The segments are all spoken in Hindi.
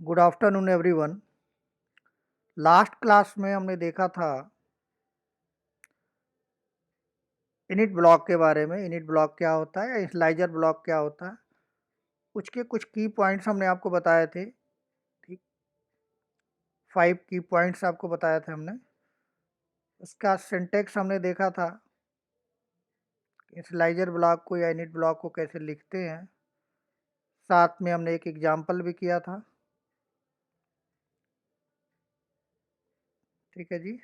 Good afternoon everyone. Last class में हमने देखा था इनिट ब्लॉक के बारे में। इनिट ब्लॉक क्या होता है या इनिशियलाइजर ब्लॉक क्या होता है, उसके कुछ की पॉइंट्स हमने आपको बताए थे। ठीक, 5 की पॉइंट्स आपको बताए थे हमने। उसका सिंटेक्स हमने देखा था, इनिशियलाइजर ब्लॉक को या इनिट ब्लॉक को कैसे लिखते हैं। साथ में हमने एक एग्जाम्पल भी किया था। ठीक है जी।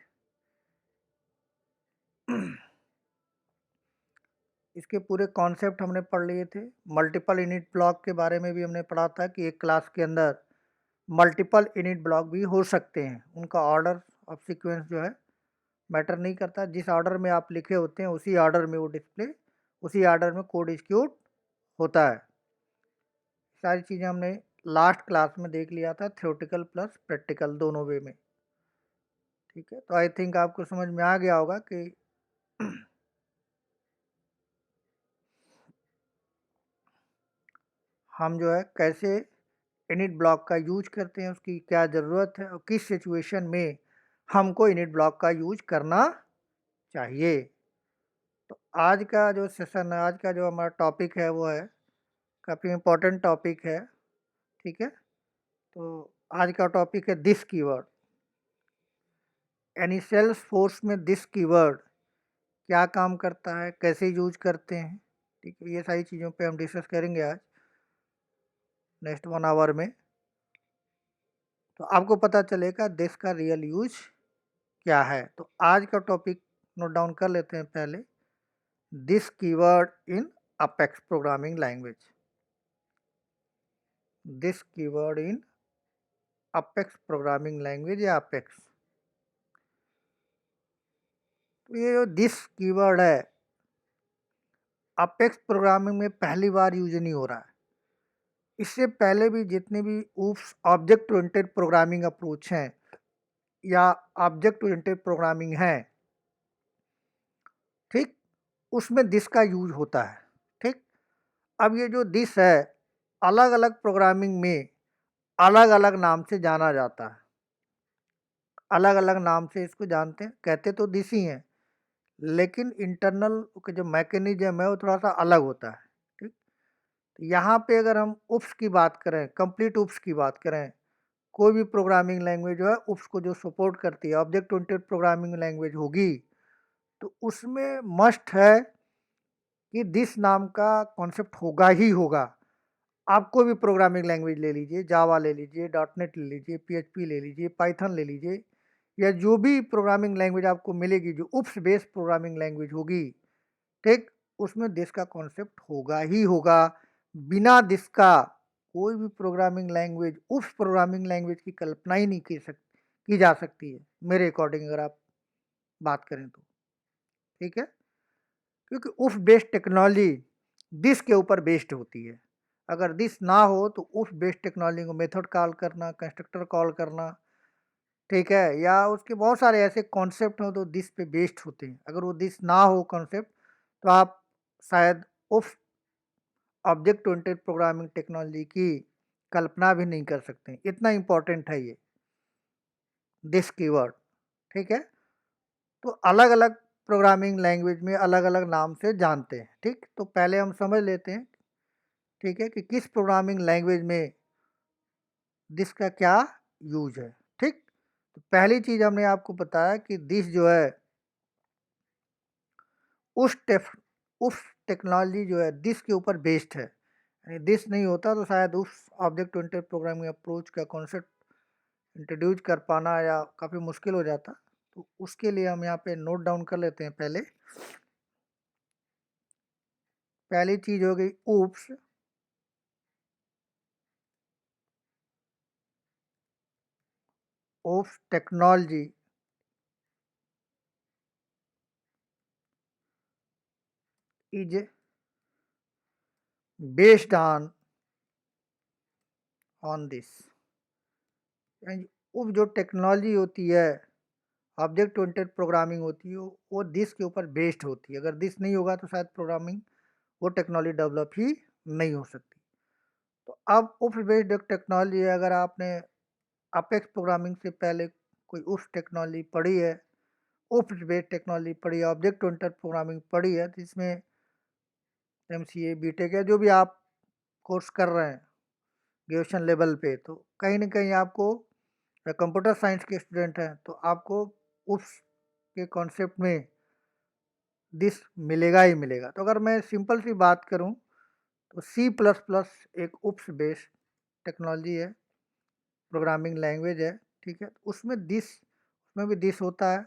इसके पूरे कॉन्सेप्ट हमने पढ़ लिए थे। मल्टीपल इनिट ब्लॉक के बारे में भी हमने पढ़ा था कि एक क्लास के अंदर मल्टीपल इनिट ब्लॉक भी हो सकते हैं। उनका ऑर्डर ऑफ सीक्वेंस जो है मैटर नहीं करता, जिस ऑर्डर में आप लिखे होते हैं उसी ऑर्डर में वो डिस्प्ले, उसी ऑर्डर में कोड एग्जीक्यूट होता है। सारी चीज़ें हमने लास्ट क्लास में देख लिया था, थ्योरेटिकल प्लस प्रैक्टिकल दोनों वे में। ठीक है, तो आई थिंक आपको समझ में आ गया होगा कि हम जो है कैसे इनिट ब्लॉक का यूज करते हैं, उसकी क्या ज़रूरत है और किस सिचुएशन में हमको इनिट ब्लॉक का यूज करना चाहिए। तो आज का जो सेशन है, आज का जो हमारा टॉपिक है वो है काफ़ी इम्पोर्टेंट टॉपिक है। ठीक है, तो आज का टॉपिक है दिस कीवर्ड। यानी सेल्स फोर्स में दिस कीवर्ड क्या काम करता है, कैसे यूज करते हैं। ठीक है, ये सारी चीज़ों पे हम डिस्कस करेंगे आज नेक्स्ट 1 आवर में। तो आपको पता चलेगा दिस का रियल यूज क्या है। तो आज का टॉपिक नोट डाउन कर लेते हैं पहले। This keyword in apex programming language. This keyword in apex programming language या अपेक्स। तो ये जो दिस कीवर्ड है अपेक्स प्रोग्रामिंग में पहली बार यूज नहीं हो रहा है। इससे पहले भी जितने भी oops object oriented programming approach हैं या ऑब्जेक्ट ओरिएंटेड प्रोग्रामिंग है, ठीक, उसमें दिस का यूज होता है। ठीक, अब ये जो दिस है अलग अलग प्रोग्रामिंग में अलग अलग नाम से जाना जाता है। अलग अलग नाम से इसको जानते हैं, कहते तो दिस ही हैं, लेकिन इंटरनल के जो मैकेनिज्म है वो थोड़ा सा अलग होता है। ठीक, तो यहाँ पे अगर हम उप्स की बात करें, कंप्लीट उप्स की बात करें, कोई भी प्रोग्रामिंग लैंग्वेज जो है उप्स को जो सपोर्ट करती है, ऑब्जेक्ट ओरिएंटेड प्रोग्रामिंग लैंग्वेज होगी, तो उसमें मस्ट है कि दिस नाम का कॉन्सेप्ट होगा ही होगा। आप कोई भी प्रोग्रामिंग लैंग्वेज ले लीजिए, जावा ले लीजिए, डॉटनेट ले लीजिए, पीएचपी ले लीजिए, पाइथन ले लीजिए, या जो भी प्रोग्रामिंग लैंग्वेज आपको मिलेगी जो उप्स बेस्ड प्रोग्रामिंग लैंग्वेज होगी, ठीक, उसमें दिस का कॉन्सेप्ट होगा ही होगा। बिना दिस का कोई भी प्रोग्रामिंग लैंग्वेज उप्स प्रोग्रामिंग लैंग्वेज की कल्पना ही नहीं की जा सकती है, मेरे अकॉर्डिंग अगर आप बात करें तो। ठीक है, क्योंकि उप्स बेस्ड टेक्नोलॉजी दिस के ऊपर बेस्ड होती है। अगर दिस ना हो तो उप्स बेस्ड टेक्नोलॉजी को मेथड कॉल करना, कंस्ट्रक्टर कॉल करना, ठीक है, या उसके बहुत सारे ऐसे कॉन्सेप्ट हो तो दिस पे बेस्ड होते हैं। अगर वो दिस ना हो कॉन्सेप्ट तो आप शायद उस ऑब्जेक्ट ओरिएंटेड प्रोग्रामिंग टेक्नोलॉजी की कल्पना भी नहीं कर सकते। इतना इम्पोर्टेंट है ये दिस कीवर्ड। ठीक है, तो अलग अलग प्रोग्रामिंग लैंग्वेज में अलग अलग नाम से जानते हैं। ठीक, तो पहले हम समझ लेते हैं, ठीक है, कि किस प्रोग्रामिंग लैंग्वेज में दिस का क्या यूज है। ठीक, तो पहली चीज़ हमने आपको बताया कि दिस जो है उस उस टेक्नोलॉजी जो है दिस के ऊपर बेस्ड है। यानी दिस नहीं होता तो शायद उस ऑब्जेक्ट ओरिएंटेड प्रोग्रामिंग अप्रोच का कॉन्सेप्ट इंट्रोड्यूस कर पाना या काफ़ी मुश्किल हो जाता। तो उसके लिए हम यहाँ पे नोट डाउन कर लेते हैं। पहली चीज़ हो गई oops. Oops technology is based on this. उप जो टेक्नोलॉजी होती है, ऑब्जेक्ट ओरिएंटेड प्रोग्रामिंग होती है, वो दिस के ऊपर बेस्ड होती है। अगर दिस नहीं होगा तो शायद प्रोग्रामिंग वो टेक्नोलॉजी डेवलप ही नहीं हो सकती। तो अब उप्स बेस्ड टेक्नोलॉजी, अगर आपने अपेक्स प्रोग्रामिंग से पहले कोई उप्स टेक्नोलॉजी पढ़ी है, उप्स बेस्ड टेक्नोलॉजी पढ़ी है, ऑब्जेक्ट ओरिएंटेड प्रोग्रामिंग पढ़ी है, तो इसमें एमसीए, बीटेक या जो भी आप कोर्स कर रहे हैं ग्रेजुएशन लेवल पे, तो कहीं न कहीं आपको, या कंप्यूटर साइंस के स्टूडेंट हैं तो आपको उप्स के कॉन्सेप्ट में दिस मिलेगा ही मिलेगा। तो अगर मैं सिंपल सी बात करूं तो सी प्लस प्लस एक उप्स बेस्ड टेक्नोलॉजी है, प्रोग्रामिंग लैंग्वेज है, ठीक है। उसमें दिस, उसमें भी दिस होता है,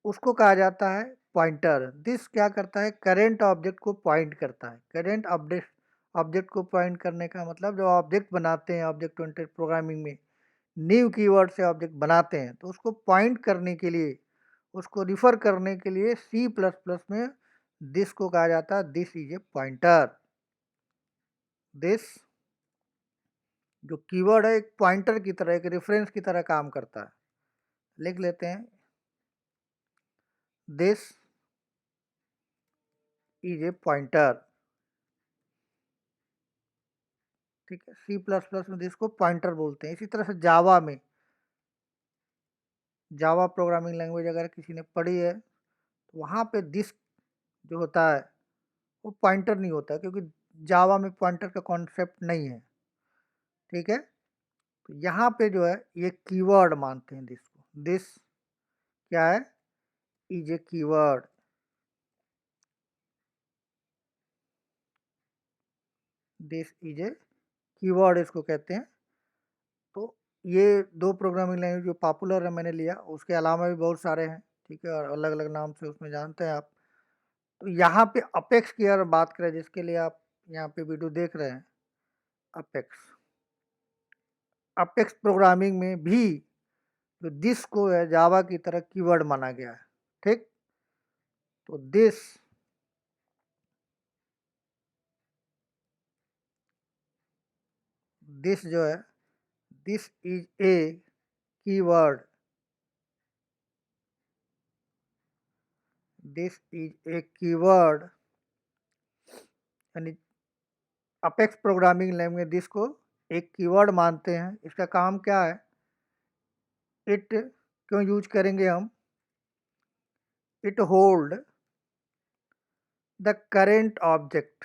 उसको कहा जाता है पॉइंटर। दिस क्या करता है, करेंट ऑब्जेक्ट को पॉइंट करता है। करेंट ऑब्जेक्ट ऑब्जेक्ट को पॉइंट करने का मतलब, जब ऑब्जेक्ट बनाते हैं ऑब्जेक्ट ओरिएंटेड प्रोग्रामिंग में, न्यू कीवर्ड से ऑब्जेक्ट बनाते हैं, तो उसको पॉइंट करने के लिए, उसको रिफर करने के लिए सी प्लस प्लस में दिस को कहा जाता है, this is a pointer. This जो कीवर्ड है एक पॉइंटर की तरह, एक रेफरेंस की तरह काम करता है। लिख लेते हैं, दिस इज ए पॉइंटर, ठीक है। सी प्लस प्लस में दिस को पॉइंटर बोलते हैं। इसी तरह से जावा में, जावा प्रोग्रामिंग लैंग्वेज अगर किसी ने पढ़ी है तो वहाँ पे दिस जो होता है वो पॉइंटर नहीं होता, क्योंकि जावा में पॉइंटर का कॉन्सेप्ट नहीं है, ठीक है। तो यहाँ पे जो है ये कीवर्ड मानते हैं दिस को। दिस क्या है, is a keyword. This is a keyword इसको कहते हैं। तो ये दो प्रोग्रामिंग लैंग्वेज जो पॉपुलर है मैंने लिया, उसके अलावा भी बहुत सारे हैं, ठीक है, और अलग अलग नाम से उसमें जानते हैं आप। तो यहाँ पे अपेक्स की अगर बात करें, जिसके लिए आप यहाँ पे वीडियो देख रहे हैं, अपेक्स, अपेक्स प्रोग्रामिंग में भी जो दिस को है जावा की तरह कीवर्ड माना गया है, ठीक। तो दिस जो है, this is a keyword, this is a keyword, यानी अपेक्स प्रोग्रामिंग लैंग्वेज दिस को एक कीवर्ड मानते हैं। इसका काम क्या है, इट क्यों यूज करेंगे हम, it hold the current object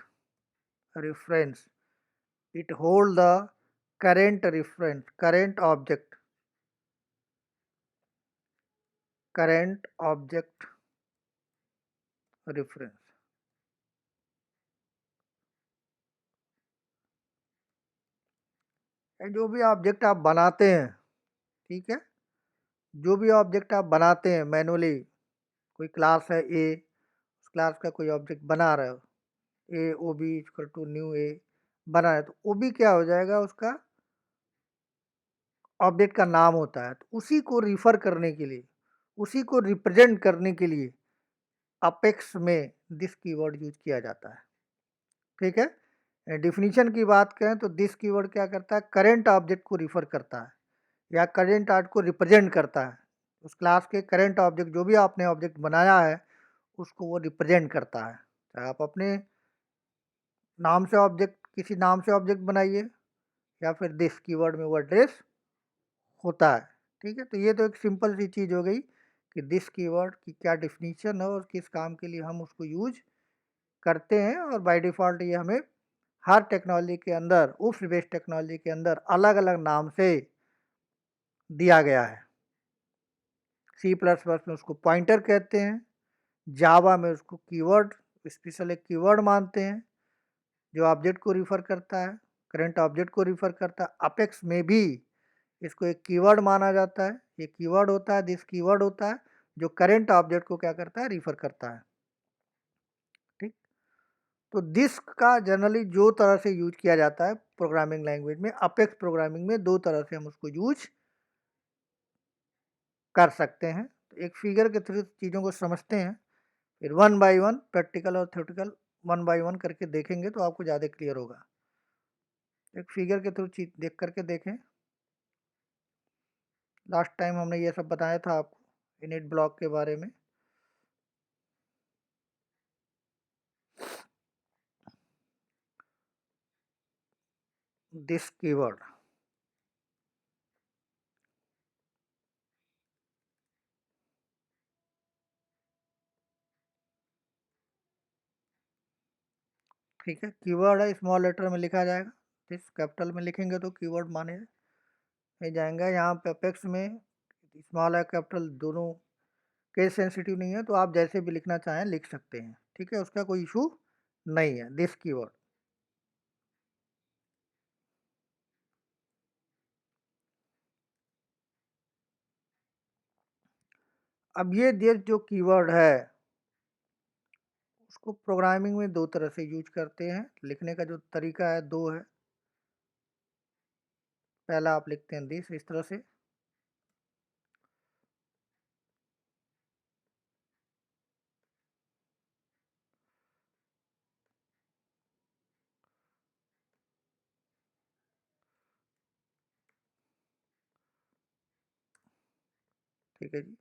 reference, it hold the current reference, current object, current object reference। जो भी ऑब्जेक्ट आप बनाते हैं, ठीक है, जो भी ऑब्जेक्ट आप बनाते हैं मैनुअली, कोई क्लास है ए, उस क्लास का कोई ऑब्जेक्ट बना रहे हो, a o b equal to new a बना है, तो ओ बी क्या हो जाएगा, उसका ऑब्जेक्ट का नाम होता है। तो उसी को रिफर करने के लिए, उसी को रिप्रेजेंट करने के लिए अपेक्स में दिस कीवर्ड यूज किया जाता है, ठीक है। डिफिनीशन की बात करें तो दिस कीवर्ड क्या करता है, करेंट ऑब्जेक्ट को रिफर करता है या करेंट आर्ट को रिप्रेजेंट करता है। उस क्लास के करेंट ऑब्जेक्ट, जो भी आपने ऑब्जेक्ट बनाया है, उसको वो रिप्रेजेंट करता है। चाहे आप अपने नाम से ऑब्जेक्ट, किसी नाम से ऑब्जेक्ट बनाइए, या फिर दिस कीवर्ड में वो एड्रेस होता है, ठीक है। तो ये तो एक सिंपल सी चीज़ हो गई कि दिस कीवर्ड की क्या डिफिनीशन है और किस काम के लिए हम उसको यूज करते हैं। और बाय डिफ़ॉल्ट ये हमें हर टेक्नोलॉजी के अंदर, उप्स बेस्ड टेक्नोलॉजी के अंदर अलग अलग नाम से दिया गया है। सी प्लस प्लस में उसको पॉइंटर कहते हैं, जावा में उसको कीवर्ड, स्पेशल एक कीवर्ड मानते हैं जो ऑब्जेक्ट को रिफ़र करता है, करंट ऑब्जेक्ट को रिफ़र करता है। अपेक्स में भी इसको एक कीवर्ड माना जाता है, ये कीवर्ड होता है, दिस कीवर्ड होता है, जो करंट ऑब्जेक्ट को क्या करता है, रिफ़र करता है, ठीक। तो दिस का जनरली जो तरह से यूज किया जाता है प्रोग्रामिंग लैंग्वेज में, अपेक्स प्रोग्रामिंग में दो तरह से हम उसको यूज कर सकते हैं। तो एक फिगर के थ्रू चीज़ों को समझते हैं, फिर वन बाय वन प्रैक्टिकल और थ्योरेटिकल वन बाय वन करके देखेंगे तो आपको ज़्यादा क्लियर होगा। एक फिगर के थ्रू चीज देख करके देखें। लास्ट टाइम हमने ये सब बताया था आपको इनिट ब्लॉक के बारे में। this keyword. ठीक है, कीवर्ड है, स्मॉल लेटर में लिखा जाएगा, दिस कैपिटल में लिखेंगे तो कीवर्ड माने जाएंगे। यहाँ पे अपेक्स में स्मॉल है कैपिटल दोनों केस सेंसिटिव नहीं है, तो आप जैसे भी लिखना चाहें लिख सकते हैं। ठीक है, उसका कोई इशू नहीं है, दिस कीवर्ड। अब ये दिस जो कीवर्ड है उसको प्रोग्रामिंग में दो तरह से यूज करते हैं। लिखने का जो तरीका है दो है। पहला आप लिखते हैं दिस इस तरह से, ठीक है जी।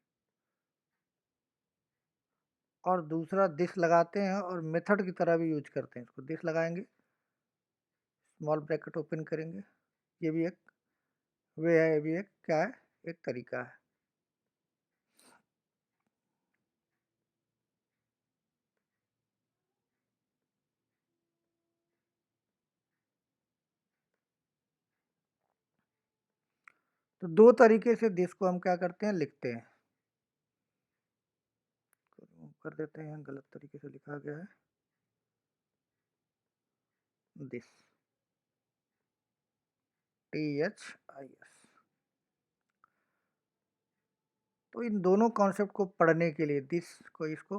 और दूसरा दिस लगाते हैं और मेथड की तरह भी यूज करते हैं इसको। दिस लगाएंगे, स्मॉल ब्रैकेट ओपन करेंगे, ये भी एक वे है, ये भी एक क्या है, एक तरीका है। तो दो तरीके से दिस को हम क्या करते हैं, लिखते हैं। कर देते हैं, गलत तरीके से लिखा गया है दिस, THIS। तो इन दोनों कॉन्सेप्ट को पढ़ने के लिए, दिस को इसको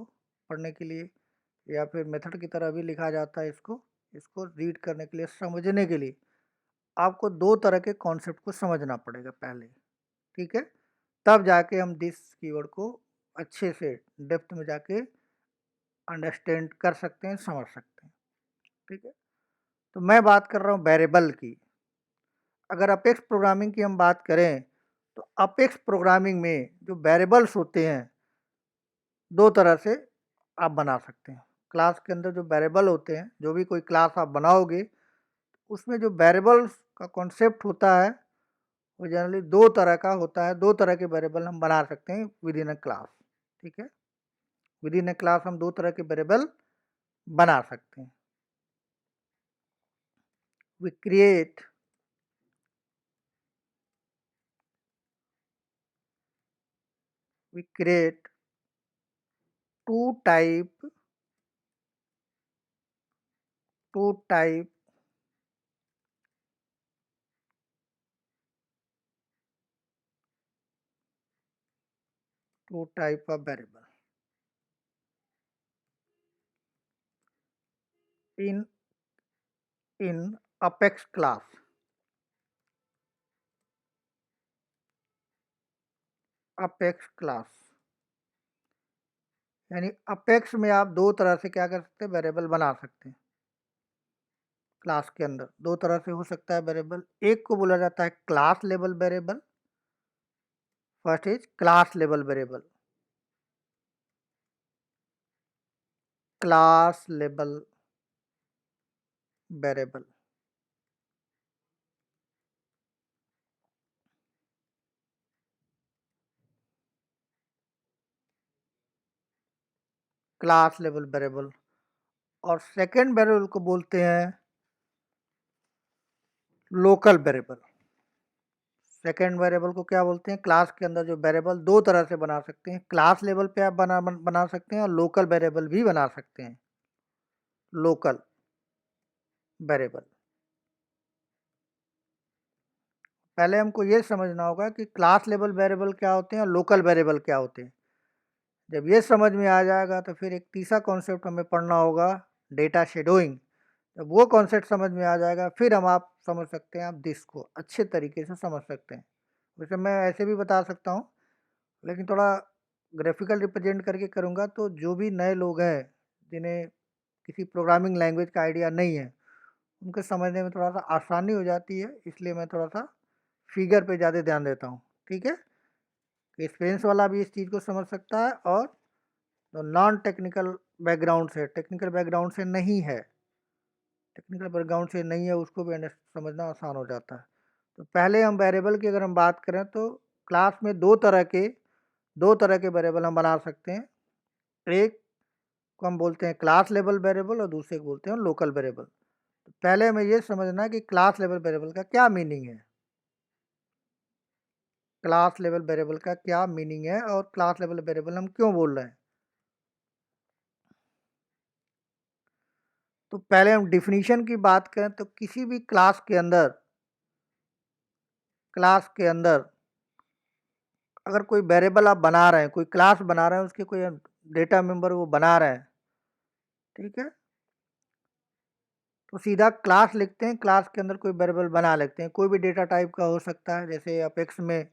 पढ़ने के लिए, या फिर मेथड की तरह भी लिखा जाता है इसको, इसको रीड करने के लिए, समझने के लिए आपको दो तरह के कॉन्सेप्ट को समझना पड़ेगा पहले। ठीक है, तब जाके हम दिस कीवर्ड को अच्छे से डेप्थ में जाके अंडरस्टैंड कर सकते हैं, समझ सकते हैं। ठीक है, तो मैं बात कर रहा हूँ वेरिएबल की। अगर अपेक्स प्रोग्रामिंग की हम बात करें तो अपेक्स प्रोग्रामिंग में जो वेरिएबल्स होते हैं दो तरह से आप बना सकते हैं। क्लास के अंदर जो वेरिएबल होते हैं, जो भी कोई क्लास आप बनाओगे उसमें जो वेरिएबल्स का कॉन्सेप्ट होता है वो जनरली दो तरह का होता है। दो तरह के वेरिएबल हम बना सकते हैं विद इन अ क्लास। ठीक है, विद इन अ क्लास हम दो तरह के वेरिएबल बना सकते हैं। We create we create two type two type two type of variable in Apex class। Apex class यानी अपेक्स में आप दो तरह से क्या कर सकते हैं, वेरिएबल बना सकते हैं। क्लास के अंदर दो तरह से हो सकता है वेरिएबल। एक को बोला जाता है class level variable. First is class level variable, class level variable. Class level variable. और सेकेंड वेरिएबल को बोलते हैं लोकल वेरिएबल। सेकेंड वेरिएबल को क्या बोलते हैं, क्लास के अंदर जो वेरिएबल दो तरह से बना सकते हैं। क्लास लेवल पे आप बना सकते हैं और लोकल वेरिएबल भी बना सकते हैं। लोकल वेरिएबल, पहले हमको ये समझना होगा कि क्लास लेवल वेरिएबल क्या होते हैं और लोकल वेरिएबल क्या होते हैं। जब ये समझ में आ जाएगा तो फिर एक तीसरा कॉन्सेप्ट हमें पढ़ना होगा, डेटा शेडोइंग। जब वो कॉन्सेप्ट समझ में आ जाएगा फिर हम आप समझ सकते हैं, आप दिस को अच्छे तरीके से समझ सकते हैं। वैसे मैं ऐसे भी बता सकता हूँ, लेकिन थोड़ा ग्राफिकल रिप्रेजेंट करके करूँगा तो जो भी नए लोग हैं जिन्हें किसी प्रोग्रामिंग लैंग्वेज का आइडिया नहीं है उनके समझने में थोड़ा सा आसानी हो जाती है, इसलिए मैं थोड़ा सा फिगर पे ज़्यादा ध्यान देता हूँ। ठीक है, एक्सपीरियंस वाला भी इस चीज़ को समझ सकता है और जो नॉन टेक्निकल बैकग्राउंड से, टेक्निकल बैकग्राउंड से नहीं है टेक्निकल बैकग्राउंड से नहीं है उसको भी समझना आसान हो जाता है। तो पहले हम वेरिएबल की अगर हम बात करें तो क्लास में दो तरह के वेरिएबल हम बना सकते हैं। एक को हम बोलते हैं क्लास लेवल वेरिएबल और दूसरे को बोलते हैं लोकल वेरिएबल। तो पहले हमें ये समझना है कि क्लास लेवल वेरिएबल का क्या मीनिंग है। क्लास लेवल वेरिएबल का क्या मीनिंग है और क्लास लेवल वेरिएबल हम क्यों बोल रहे हैं। तो पहले हम डिफिनीशन की बात करें तो किसी भी क्लास के अंदर अगर कोई वेरिएबल आप बना रहे हैं, कोई क्लास बना रहे हैं, उसके कोई डेटा मेंबर वो बना रहे हैं, ठीक है, तो सीधा क्लास लिखते हैं, क्लास के अंदर कोई वेरिएबल बना लेते हैं। कोई भी डेटा टाइप का हो सकता है, जैसे अपेक्स में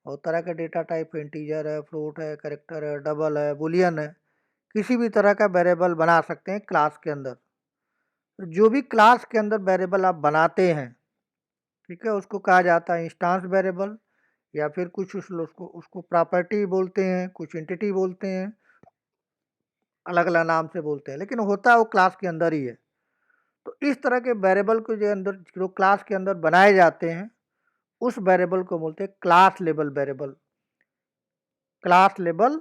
बहुत तरह का डेटा टाइप है, इंटीजर है, फ्लोट है, कैरेक्टर है, डबल है, बुलियन है, किसी भी तरह का वेरिएबल बना सकते हैं क्लास के अंदर। तो जो भी क्लास के अंदर वेरिएबल आप बनाते हैं, ठीक है, उसको कहा जाता है इंस्टांस वेरिएबल, या फिर कुछ उसको प्रॉपर्टी बोलते हैं, कुछ एंटिटी बोलते हैं, अलग अलग नाम से बोलते हैं, लेकिन होता है वो क्लास के अंदर ही है। तो इस तरह के वेरिएबल को जो क्लास के अंदर बनाए जाते हैं, उस वेरिएबल को बोलते हैं class level variable. Class level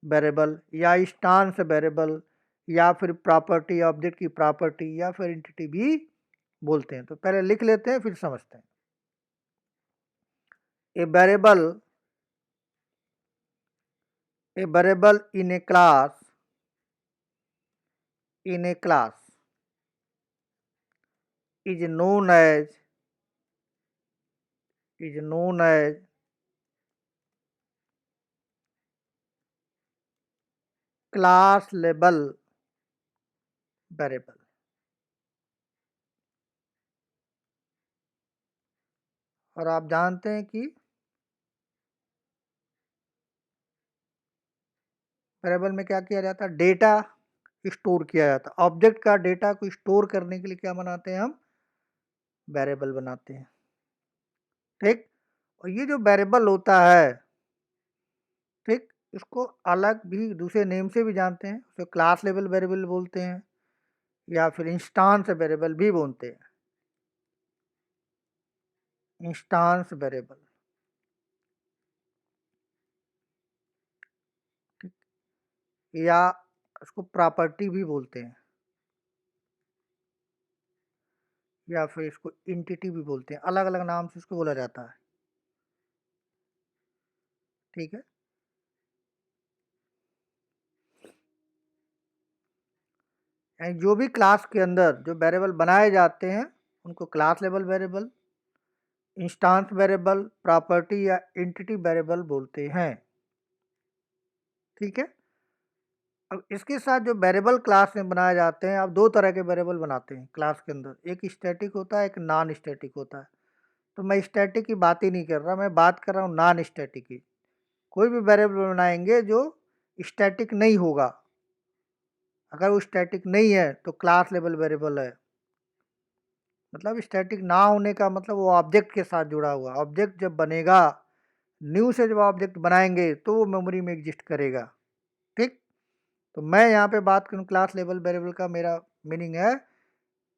variable या इंस्टांस वेरिएबल या फिर प्रॉपर्टी, ऑब्जेक्ट की प्रॉपर्टी या फिर एंटिटी भी बोलते हैं। तो पहले लिख लेते हैं फिर समझते हैं। A variable in A class is known as class level variable. और आप जानते हैं कि वेरिएबल में क्या किया जाता है, डेटा स्टोर किया जाता है। ऑब्जेक्ट का डेटा को स्टोर करने के लिए क्या बनाते हैं हम, वेरिएबल बनाते हैं, ठीक। और ये जो वेरिएबल होता है, ठीक, इसको अलग भी दूसरे नेम से भी जानते हैं, उसे क्लास लेवल वेरिएबल बोलते हैं या फिर इंस्टांस वेरिएबल भी बोलते हैं, इंस्टांस वेरिएबल, ठीक, या उसको प्रॉपर्टी भी बोलते हैं या फिर इसको एंटिटी भी बोलते हैं, अलग अलग नाम से इसको बोला जाता है, ठीक है। यानी जो भी क्लास के अंदर जो वेरिएबल बनाए जाते हैं उनको class level variable, instance variable, property या एंटिटी वेरिएबल बोलते हैं, ठीक है। अब इसके साथ जो वेरिएबल क्लास में बनाए जाते हैं, आप दो तरह के वेरिएबल बनाते हैं क्लास के अंदर, एक स्टैटिक होता है, एक नॉन स्टैटिक होता है। तो मैं स्टैटिक की बात ही नहीं कर रहा, मैं बात कर रहा हूँ नॉन स्टैटिक की। कोई भी वेरिएबल बनाएंगे जो स्टैटिक नहीं होगा, अगर वो स्टैटिक नहीं है तो क्लास लेवल वेरिएबल है। मतलब स्टैटिक ना होने का मतलब वो ऑब्जेक्ट के साथ जुड़ा हुआ, ऑब्जेक्ट जब बनेगा, न्यू से जब ऑब्जेक्ट बनाएंगे तो वो मेमोरी में एग्जिस्ट करेगा, ठीक। तो मैं यहाँ पे बात करूँ क्लास लेवल वेरिएबल का, मेरा मीनिंग है,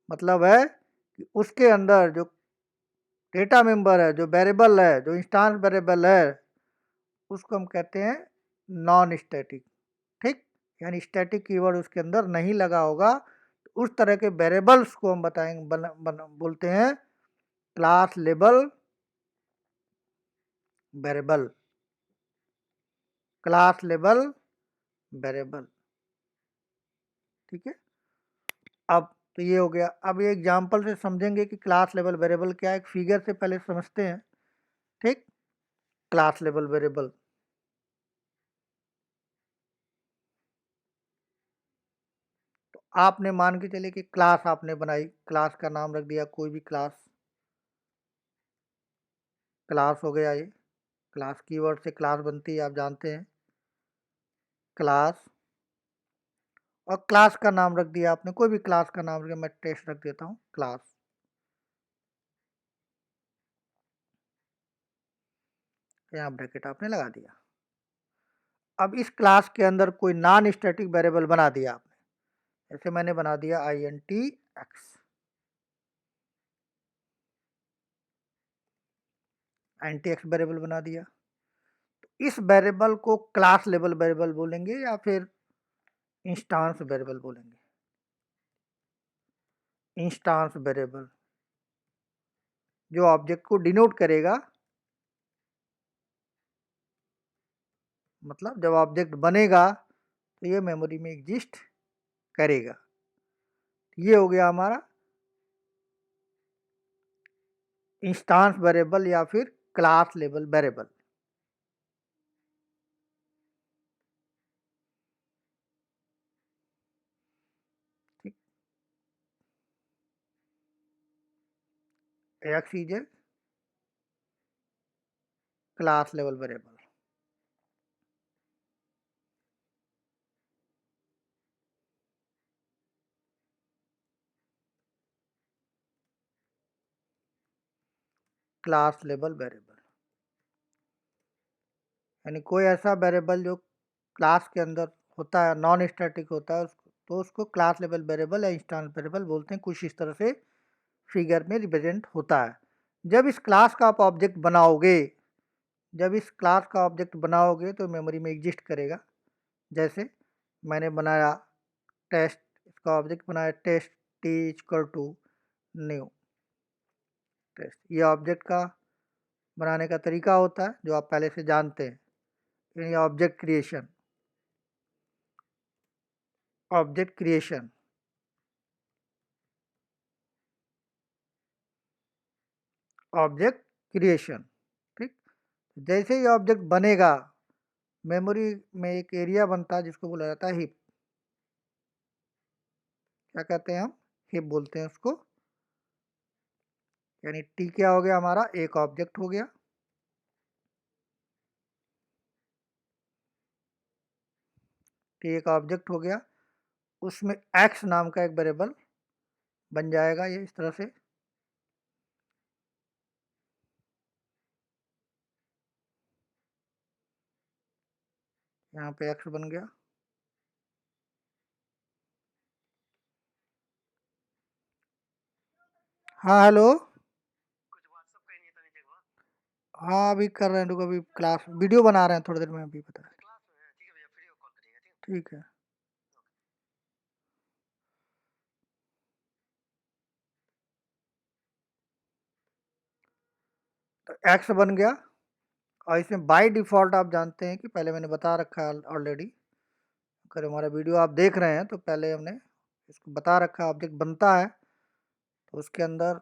मतलब है कि उसके अंदर जो डेटा मेंबर है, जो वेरिएबल है, जो इंस्टांस वेरिएबल है, उसको हम कहते हैं नॉन स्टैटिक, ठीक। यानी स्टैटिक कीवर्ड उसके अंदर नहीं लगा होगा, तो उस तरह के वेरिएबल्स को हम बोलते हैं class level variable, class level variable, ठीक है। अब तो ये हो गया। अब ये एग्जांपल से समझेंगे कि क्लास लेवल वेरिएबल क्या है, एक फिगर से पहले समझते हैं, ठीक। क्लास लेवल वेरिएबल, तो आपने मान के चले कि क्लास आपने बनाई, क्लास का नाम रख दिया कोई भी क्लास, क्लास हो गया ये, क्लास कीवर्ड से क्लास बनती है, आप जानते हैं, क्लास। और क्लास का नाम रख दिया आपने, कोई भी क्लास का नाम रख दिया, मैं टेस्ट रख देता हूँ क्लास, यहाँ ब्रैकेट आपने लगा दिया। अब इस क्लास के अंदर कोई नॉन स्टैटिक वेरिएबल बना दिया आपने, जैसे मैंने बना दिया INT x, anti x variable बना दिया। तो इस वेरिएबल को क्लास लेवल वेरिएबल बोलेंगे या फिर इंस्टांस वेरिएबल बोलेंगे। इंस्टांस वेरिएबल जो ऑब्जेक्ट को डिनोट करेगा, मतलब जब ऑब्जेक्ट बनेगा तो ये मेमोरी में एग्जिस्ट करेगा। ये हो गया हमारा इंस्टांस वेरिएबल या फिर क्लास लेवल वेरिएबल। ठीक, x is a class level variable. Class level variable यानी कोई ऐसा वेरिएबल जो क्लास के अंदर होता है, नॉन स्टैटिक होता है, तो उसको क्लास लेवल वेरिएबल या इंस्टांस वेरिएबल बोलते हैं। कुछ इस तरह से फिगर में रिप्रेजेंट होता है। जब इस क्लास का आप ऑब्जेक्ट बनाओगे, जब इस क्लास का ऑब्जेक्ट बनाओगे तो मेमोरी में एग्जिस्ट करेगा। जैसे मैंने बनाया टेस्ट, इसका ऑब्जेक्ट बनाया test, t equal to new test. ये ऑब्जेक्ट का बनाने का तरीका होता है जो आप पहले से जानते हैं। ये object creation, object creation, object creation. ठीक, जैसे ही ऑब्जेक्ट बनेगा मेमोरी में एक एरिया बनता है जिसको बोला जाता है हिप। क्या कहते हैं हम? हिप बोलते हैं उसको। यानी टी क्या हो गया हमारा? एक ऑब्जेक्ट हो गया। टी एक ऑब्जेक्ट हो गया, उसमें एक्स नाम का एक वेरिएबल बन जाएगा ये इस तरह से। यहाँ पे एक्स बन गया। हाँ हेलो। हाँ अभी कर रहे हैं, रुको अभी क्लास वीडियो बना रहे हैं, थोड़ी देर में अभी बता। ठीक है। तो एक्स बन गया और इसमें बाय डिफ़ॉल्ट आप जानते हैं कि पहले मैंने बता रखा है ऑलरेडी। अगर हमारा वीडियो आप देख रहे हैं तो पहले हमने इसको बता रखा है। ऑब्जेक्ट बनता है तो उसके अंदर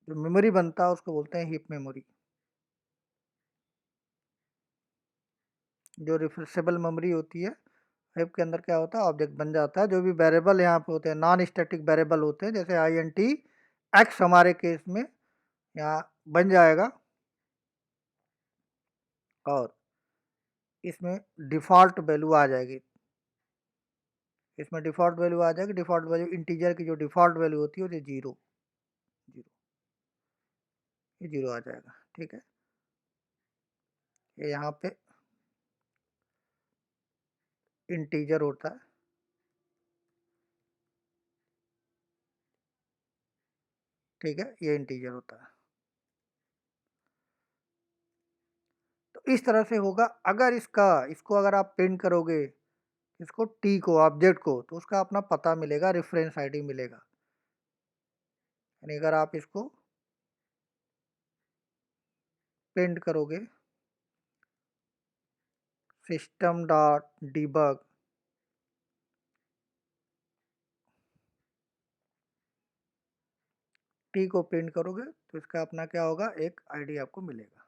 जो मेमोरी बनता है उसको बोलते हैं हीप मेमोरी। जो रिफ्रेशेबल मेमोरी होती है, हीप के अंदर क्या होता है, ऑब्जेक्ट बन जाता है। जो भी वेरिएबल यहाँ पे होते हैं नॉन स्टैटिक वेरिएबल होते हैं, जैसे INT एक्स हमारे केस में यहाँ बन जाएगा और इसमें डिफ़ॉल्ट वैल्यू आ जाएगी। इसमें डिफ़ॉल्ट वैल्यू आ जाएगी। डिफ़ॉल्ट वैल्यू इंटीजर की जो डिफ़ॉल्ट वैल्यू होती है वो जीरो, ये जीरो आ जाएगा। ठीक है, ये यहाँ पे इंटीजर होता है। ठीक है, ये इंटीजर होता है। तो इस तरह से होगा। अगर इसको अगर आप प्रिंट करोगे, इसको टी को, ऑब्जेक्ट को, तो उसका अपना पता मिलेगा, रेफरेंस आईडी मिलेगा। यानी अगर आप इसको प्रिंट करोगे सिस्टम डॉट डिबग, टी को प्रिंट करोगे तो इसका अपना क्या होगा, एक आईडी आपको मिलेगा,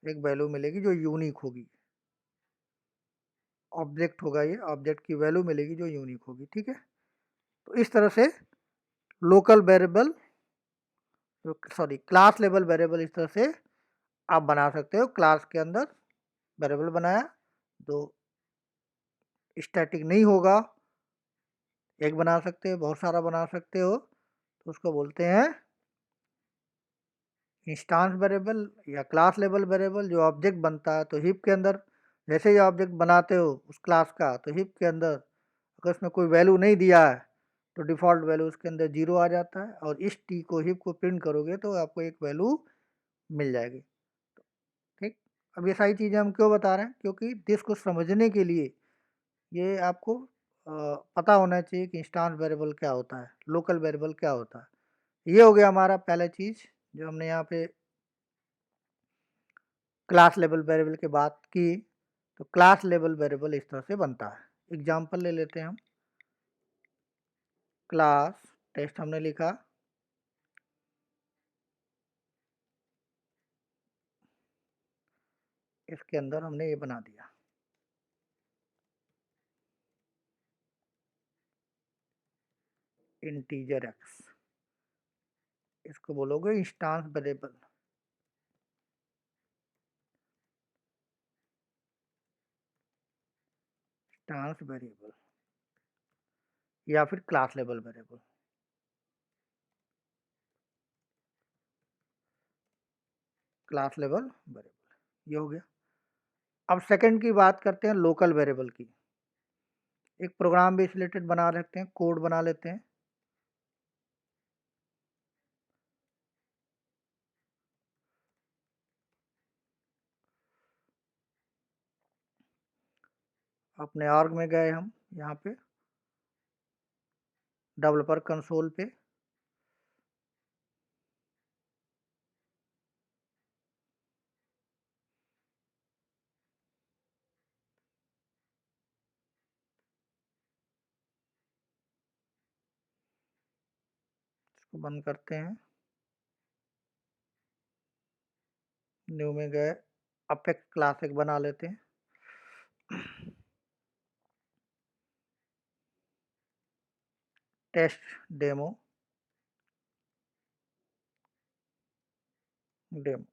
एक वैल्यू मिलेगी जो यूनिक होगी। ऑब्जेक्ट होगा ये, ऑब्जेक्ट की वैल्यू मिलेगी जो यूनिक होगी। ठीक है, तो इस तरह से local variable, sorry class level variable इस तरह से आप बना सकते हो। क्लास के अंदर वेरिएबल बनाया, तो स्टैटिक नहीं होगा, एक बना सकते हो, बहुत सारा बना सकते हो, तो उसको बोलते हैं इंस्टांस वेरिएबल या क्लास लेवल वेरिएबल। जो ऑब्जेक्ट बनता है तो हीप के अंदर जैसे ही ऑब्जेक्ट बनाते हो उस क्लास का, तो हीप के अंदर अगर उसमें कोई वैल्यू नहीं दिया है तो डिफ़ॉल्ट वैल्यू उसके अंदर 0 आ जाता है और इस टी को हिप को प्रिंट करोगे तो आपको एक वैल्यू मिल जाएगी। ठीक। अब ये सारी चीज़ें हम क्यों बता रहे हैं, क्योंकि दिस को समझने के लिए ये आपको पता होना चाहिए कि इंस्टेंस वेरिएबल क्या होता है, लोकल वेरिएबल क्या होता है। ये हो गया हमारा पहला चीज़ जो हमने यहाँ पे क्लास लेवल वेरिएबल की बात की। तो क्लास लेवल वेरिएबल इस तरह से बनता है। एग्जांपल ले लेते हैं हम। क्लास टेस्ट हमने लिखा, इसके अंदर हमने ये बना दिया इंटीजर एक्स, इसको बोलोगे इंस्टेंस वेरिएबल। इंस्टेंस वेरिएबल या फिर class level variable. Class level variable ये हो गया। अब सेकंड की बात करते हैं लोकल वेरिएबल की। एक प्रोग्राम बेस रिलेटेड बना रखते हैं, कोड बना लेते हैं। अपने आर्ग में गए हम, यहाँ पे डेवलपर कंसोल पे इसको बंद करते हैं। न्यू में गए, अपेक्स क्लास एक बना लेते हैं। टेस्ट डेमो डेमो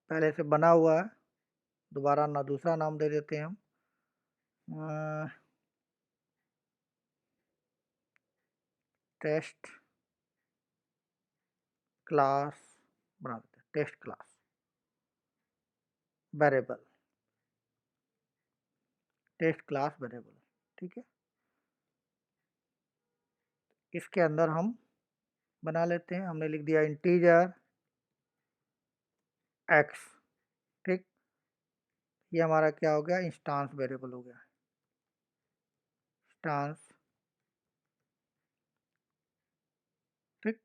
पहले से बना हुआ है, दोबारा ना दूसरा नाम दे देते हैं हम, टेस्ट क्लास बना देते हैं। Test class variable, test class variable. ठीक है, इसके अंदर हम बना लेते हैं। हमने लिख दिया इंटीजर एक्स। ठीक, ये हमारा क्या हो गया, इंस्टेंस वेरिएबल हो गया। इंस्टेंस। ठीक,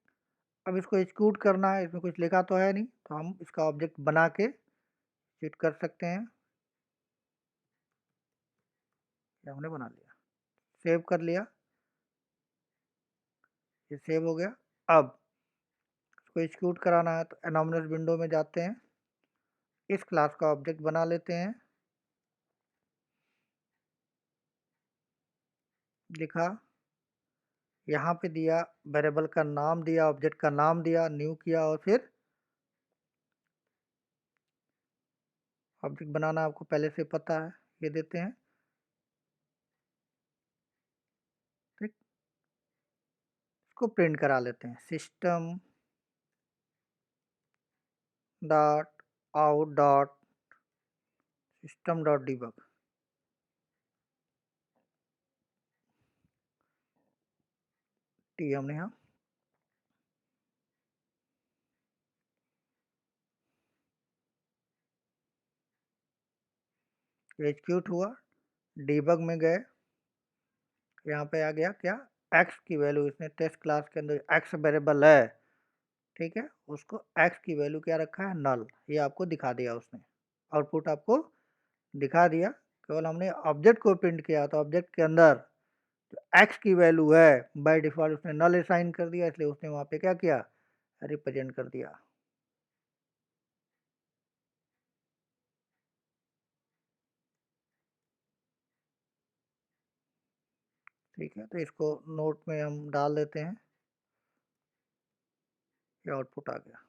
अब इसको एग्जीक्यूट करना है, इसमें कुछ लिखा तो है नहीं, तो हम इसका ऑब्जेक्ट बना के चीट कर सकते हैं। ये हमने बना लिया, सेव कर लिया, ये सेव हो गया। अब इसको एग्जीक्यूट कराना है तो एनोमिनस विंडो में जाते हैं, इस क्लास का ऑब्जेक्ट बना लेते हैं। लिखा, यहाँ पे दिया, वेरिएबल का नाम दिया, ऑब्जेक्ट का नाम दिया, न्यू किया और फिर ऑब्जेक्ट बनाना आपको पहले से पता है, ये देते हैं। ठीक, इसको प्रिंट करा लेते हैं, system dot out dot system dot debug. T हमने यहाँ एग्जीक्यूट हुआ, डिबग में गए, यहाँ पे आ गया क्या, एक्स की वैल्यू, इसने टेस्ट क्लास के अंदर एक्स वेरिएबल है, ठीक है, उसको एक्स की वैल्यू क्या रखा है, नल, ये आपको दिखा दिया उसने, आउटपुट आपको दिखा दिया। केवल हमने ऑब्जेक्ट को प्रिंट किया तो ऑब्जेक्ट के अंदर जो एक्स की वैल्यू है बाय डिफॉल्ट उसने नल असाइन कर दिया, इसलिए उसने वहाँ पे क्या किया, रिप्रेजेंट कर दिया। ठीक है, तो इसको नोट में हम डाल देते हैं, ये आउटपुट आ गया।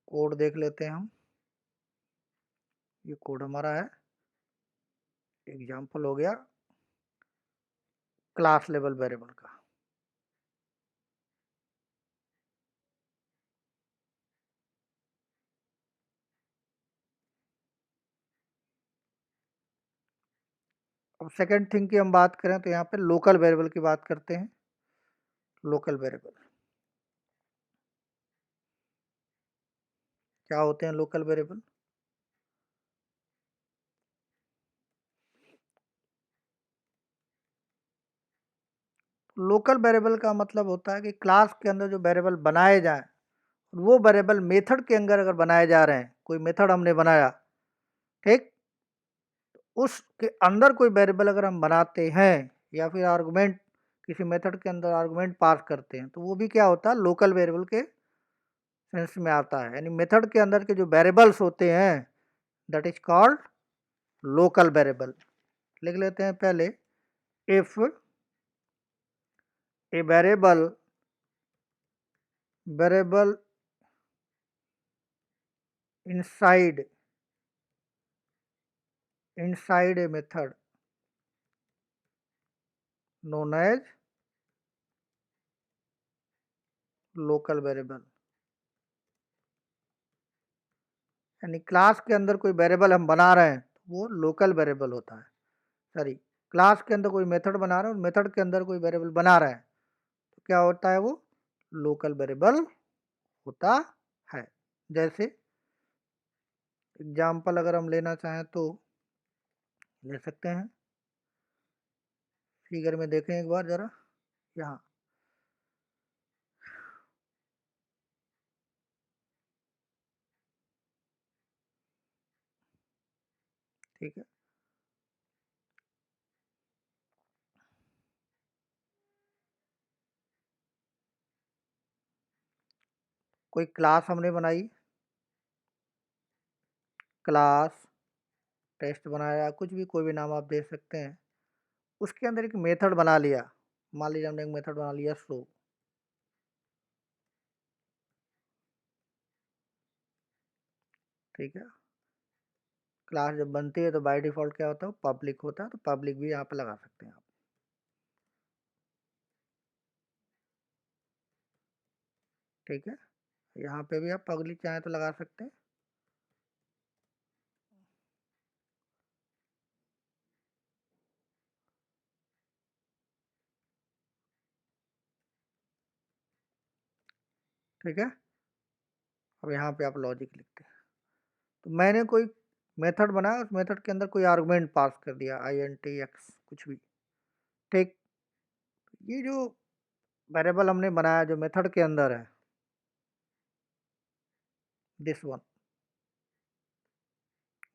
कोड देख लेते हैं हम, ये कोड हमारा है, एग्जाम्पल हो गया क्लास लेवल वेरिएबल का। अब सेकंड थिंग की हम बात करें तो यहाँ पे लोकल वेरिएबल की बात करते हैं। लोकल वेरिएबल क्या होते हैं? लोकल वेरिएबल लोकल वेरिएबल का मतलब होता है कि क्लास के अंदर जो वेरिएबल बनाए जाएं, वो वेरिएबल मेथड के अंदर अगर बनाए जा रहे हैं, कोई मेथड हमने बनाया, ठीक, उसके अंदर कोई वेरिएबल अगर हम बनाते हैं या फिर आर्गुमेंट किसी मेथड के अंदर आर्गुमेंट पास करते हैं, तो वो भी क्या होता है? लोकल वेरिएबल के सेंस में आता है। यानी मेथड के अंदर के जो वेरिएबल्स होते हैं, that is called local variable. लिख लेते हैं पहले, if a variable inside a method known as local variable. यानी क्लास के अंदर कोई वेरिएबल हम बना रहे हैं, वो लोकल वेरिएबल होता है। सॉरी, क्लास के अंदर कोई मेथड बना रहे हैं और मेथड के अंदर कोई वेरिएबल बना रहे हैं, तो क्या होता है? वो लोकल वेरिएबल होता है। जैसे एग्जाम्पल अगर हम लेना चाहें तो ले सकते हैं। फिगर में देखें एक बार जरा, यहाँ ठीक है। कोई क्लास हमने बनाई, क्लास टेस्ट बनाया, कुछ भी, कोई भी नाम आप दे सकते हैं। उसके अंदर एक मेथड बना लिया, मान लीजिए हमने एक मेथड बना लिया शो, ठीक है। क्लास जब बनती है तो बाय डिफॉल्ट क्या होता है? पब्लिक होता है, तो पब्लिक भी यहाँ पे लगा सकते हैं आप, ठीक है। यहाँ पे भी आप पब्लिक चाहें तो लगा सकते हैं, ठीक है। अब यहाँ पे आप लॉजिक लिखते हैं। तो मैंने कोई मेथड बनाया, उस मेथड के अंदर कोई आर्गुमेंट पास कर दिया, int x कुछ भी, ठीक। ये जो वेरिएबल हमने बनाया जो मेथड के अंदर है, दिस वन,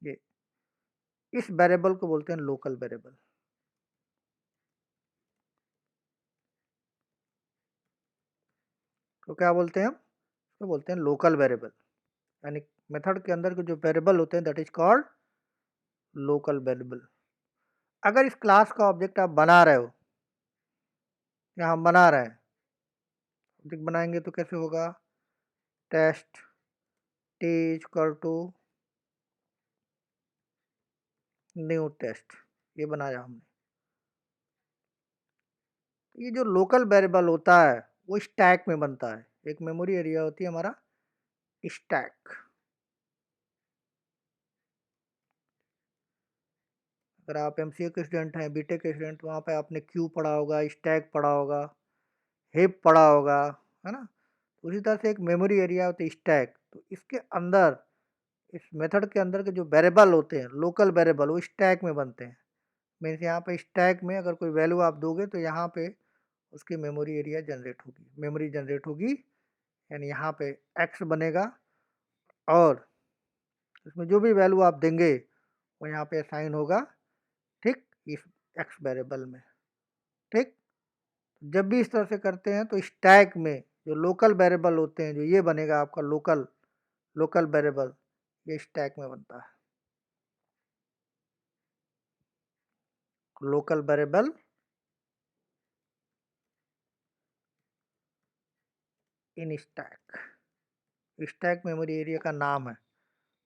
ये, इस वेरिएबल को बोलते हैं लोकल वेरिएबल। तो क्या बोलते हैं हम? तो बोलते हैं लोकल वेरिएबल। यानी मेथड के अंदर के जो वेरिएबल होते हैं, that is called local variable. अगर इस क्लास का ऑब्जेक्ट आप बना रहे हो, या हम बना रहे हैं, ऑब्जेक्ट बनाएंगे तो कैसे होगा? Test t equal to new test, ये बनाया हमने। ये जो लोकल वेरिएबल होता है वो स्टैक में बनता है। एक मेमोरी एरिया होती है हमारा स्टैक। अगर आप एमसीए के स्टूडेंट हैं, बीटेक के स्टूडेंट, वहाँ पे आपने क्यू पढ़ा होगा, स्टैक पढ़ा होगा, हिप पढ़ा होगा, है ना। उसी तरह से एक मेमोरी एरिया होती है स्टैक। तो इसके अंदर, इस मेथड के अंदर के जो वेरिएबल होते हैं लोकल वेरिएबल, वो स्टैक में बनते हैं। मीन्स यहाँ पे स्टैक में अगर कोई वैल्यू आप दोगे तो यहाँ पे उसकी मेमोरी एरिया जनरेट होगी, मेमोरी जनरेट होगी। यानी यहाँ पे एक्स बनेगा और इसमें जो भी वैल्यू आप देंगे वो यहाँ पे असाइन होगा, ठीक, इस एक्स वेरिएबल में, ठीक। जब भी इस तरह से करते हैं तो स्टैक में जो लोकल वेरिएबल होते हैं, जो ये बनेगा आपका लोकल लोकल वेरिएबल, ये स्टैक में बनता है। Local variable in stack, stack memory area का नाम है।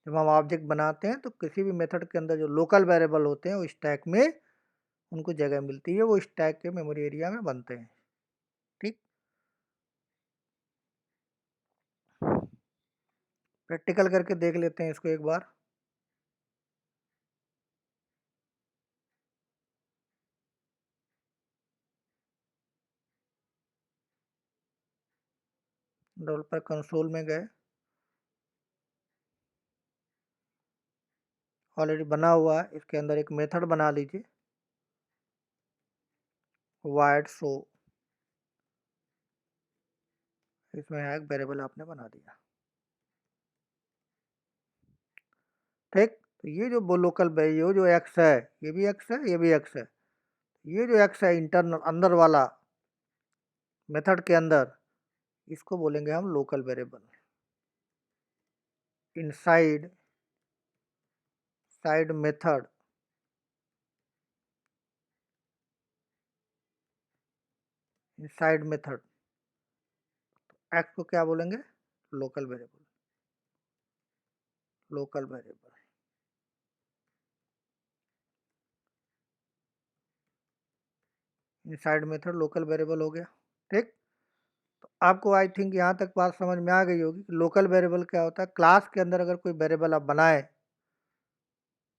जब हम ऑब्जेक्ट बनाते हैं तो किसी भी मेथड के अंदर जो लोकल वेरिएबल होते हैं वो स्टैक में उनको जगह मिलती है, वो स्टैक के मेमोरी एरिया में बनते हैं, ठीक। प्रैक्टिकल करके देख लेते हैं इसको एक बार। डेवलपर कंसोल में गए, ऑलरेडी बना हुआ है, इसके अंदर एक मेथड बना लीजिए वाइड शो, इसमें एक वेरिएबल आपने बना दिया। ठीक, तो ये जो लोकल ये जो एक्स है, ये भी एक्स है, ये भी एक्स है, ये जो एक्स है इंटरनल अंदर वाला मेथड के अंदर, इसको बोलेंगे हम local variable. Inside side method, inside method x को क्या बोलेंगे? Local variable, local variable. Inside method local variable हो गया। ठीक, तो आपको आई थिंक यहाँ तक बात समझ में आ गई होगी कि लोकल वेरिएबल क्या होता है। क्लास के अंदर अगर कोई वेरिएबल आप बनाए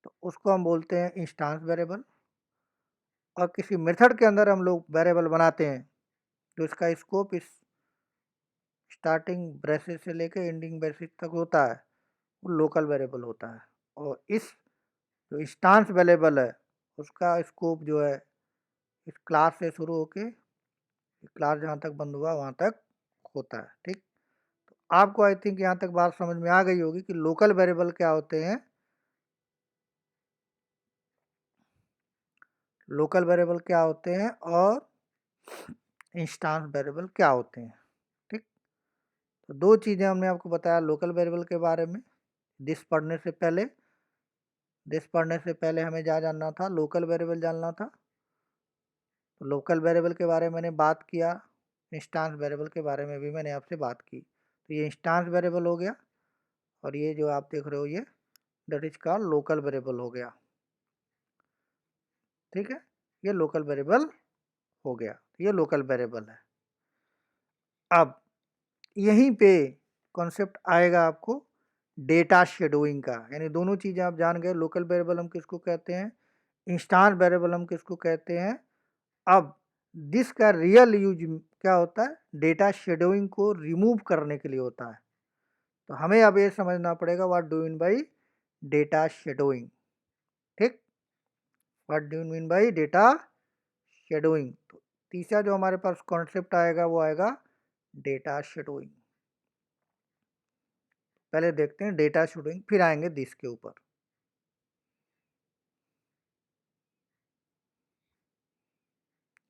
तो उसको हम बोलते हैं इंस्टांस वेरिएबल, और किसी मेथड के अंदर हम लोग वेरिएबल बनाते हैं तो इसका स्कोप इस स्टार्टिंग ब्रेसेस से लेकर एंडिंग ब्रेसेस तक होता है, वो लोकल वेरिएबल होता है। और इस जो इंस्टांस वेरिएबल है उसका स्कोप जो है इस क्लास से शुरू होके क्लास जहाँ तक बंद हुआ वहाँ तक होता है। ठीक, तो आपको आई थिंक यहाँ तक बात समझ में आ गई होगी कि लोकल वेरिएबल क्या होते हैं, लोकल वेरिएबल क्या होते हैं और इंस्टांस वेरिएबल क्या होते हैं। ठीक, तो दो चीज़ें हमने आपको बताया लोकल वेरिएबल के बारे में। दिस पढ़ने से पहले हमें क्या जानना था? लोकल वेरिएबल जानना था। तो लोकल वेरिएबल के बारे में मैंने बात किया, इंस्टांस वेरिएबल के बारे में भी मैंने आपसे बात की। तो ये इंस्टांस वेरिएबल हो गया, और ये जो आप देख रहे हो ये that is called local variable हो गया। ठीक है, ये लोकल वेरिएबल हो गया, ये लोकल वेरिएबल है। अब यहीं पे कॉन्सेप्ट आएगा आपको डेटा शेडोइंग का, यानी दोनों चीज़ें आप जान गए। लोकल वेरिएबल हम किसको कहते हैं, इंस्टांस वेरिएबल हम किसको कहते हैं। अब दिस का रियल यूज क्या होता है? डेटा शेडोइंग को रिमूव करने के लिए होता है। तो हमें अब ये समझना पड़ेगा what do mean by data shadowing. ठीक, what do mean by data shadowing. तो तीसरा जो हमारे पास कॉन्सेप्ट आएगा वो आएगा डेटा शेडोइंग। पहले देखते हैं डेटा शेडोइंग, फिर आएंगे दिस के ऊपर।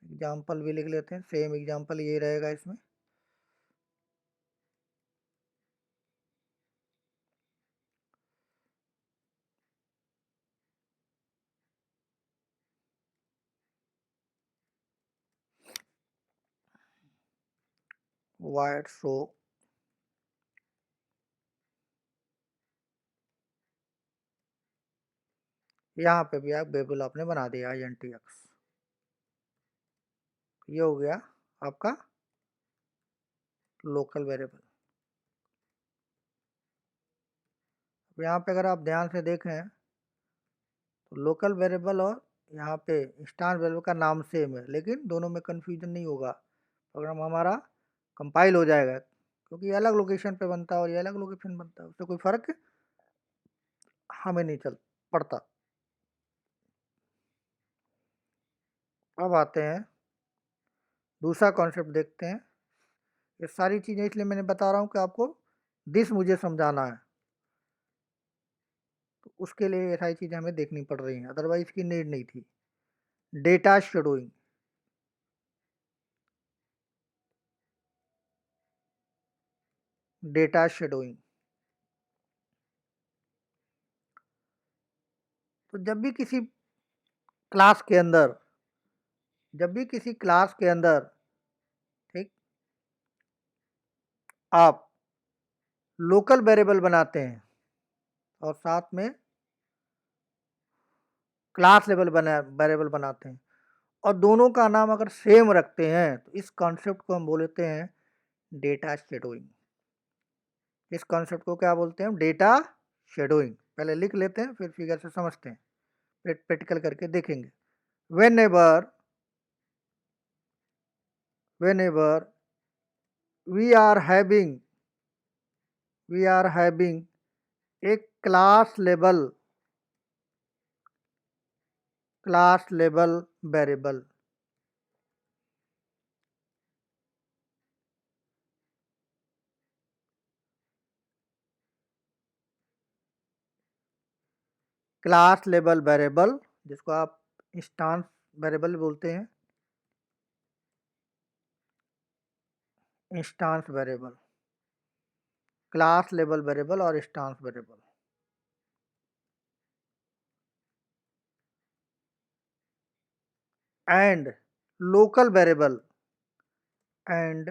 एग्जाम्पल भी लिख लेते हैं, सेम एग्जाम्पल ये रहेगा इसमें। वाइड शो यहाँ पे भी आप वेरिएबल आपने बना दिया INTX, ये हो गया आपका लोकल वेरिएबल। यहाँ पे अगर आप ध्यान से देखें तो लोकल वेरिएबल और यहाँ पे इंस्टांस वेरिएबल का नाम सेम है, लेकिन दोनों में कंफ्यूजन नहीं होगा, प्रोग्राम हमारा कंपाइल हो जाएगा, क्योंकि ये अलग लोकेशन पे बनता है और ये अलग लोकेशन बनता है, उससे कोई फर्क हमें नहीं चल पड़ता। अब आते हैं दूसरा कॉन्सेप्ट देखते हैं। ये सारी चीज़ें इसलिए मैंने बता रहा हूँ कि आपको दिस मुझे समझाना है, तो उसके लिए ये सारी चीज़ें हमें देखनी पड़ रही हैं, अदरवाइज इसकी नीड नहीं थी। डेटा शेडोइंग, डेटा शेडोइंग, तो जब भी किसी क्लास के अंदर, ठीक, आप लोकल वेरिएबल बनाते हैं और साथ में क्लास लेवल वेरिएबल बनाते हैं, और दोनों का नाम अगर सेम रखते हैं तो इस कॉन्सेप्ट को हम बोलते हैं डेटा शेडोइंग। इस कॉन्सेप्ट को क्या बोलते हैं? Data shadowing. पहले लिख लेते हैं फिर फिगर से समझते हैं, फिर प्रैक्टिकल करके देखेंगे। whenever we are having we are having a class level variable. Class level variable जिसको आप इंस्टांस वेरिएबल बोलते हैं, instance variable, class level variable और instance variable. And local variable and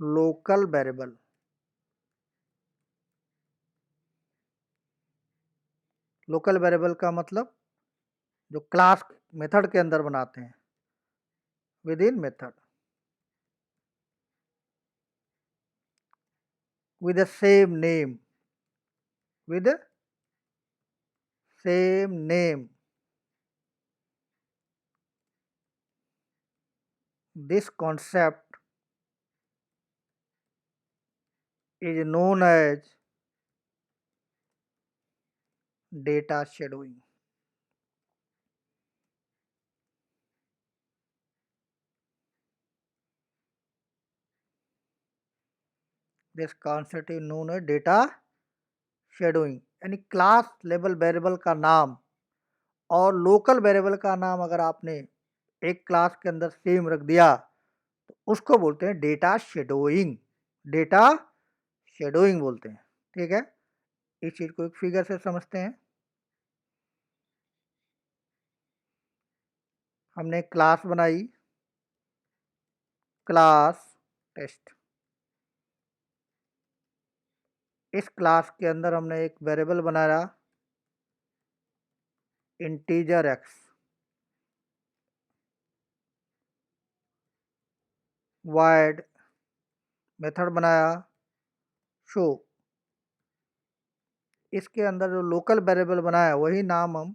local variable, local variable का मतलब जो क्लास मेथड के अंदर बनाते हैं, within method, with the same name, with the same name. This concept is known as data shadowing. This concept is known as data shadowing, यानी क्लास लेवल वेरिएबल का नाम और लोकल वेरिएबल का नाम अगर आपने एक क्लास के अंदर सेम रख दिया तो उसको बोलते हैं डेटा शेडोइंग, डेटा शेडोइंग बोलते हैं। ठीक है, इस चीज को एक फिगर से समझते हैं। हमने एक क्लास बनाई, क्लास टेस्ट। इस क्लास के अंदर हमने एक वेरिएबल बनाया इंटीजर एक्स, वाइड मेथड बनाया शो। इसके अंदर जो लोकल वेरिएबल बनाया वही नाम हम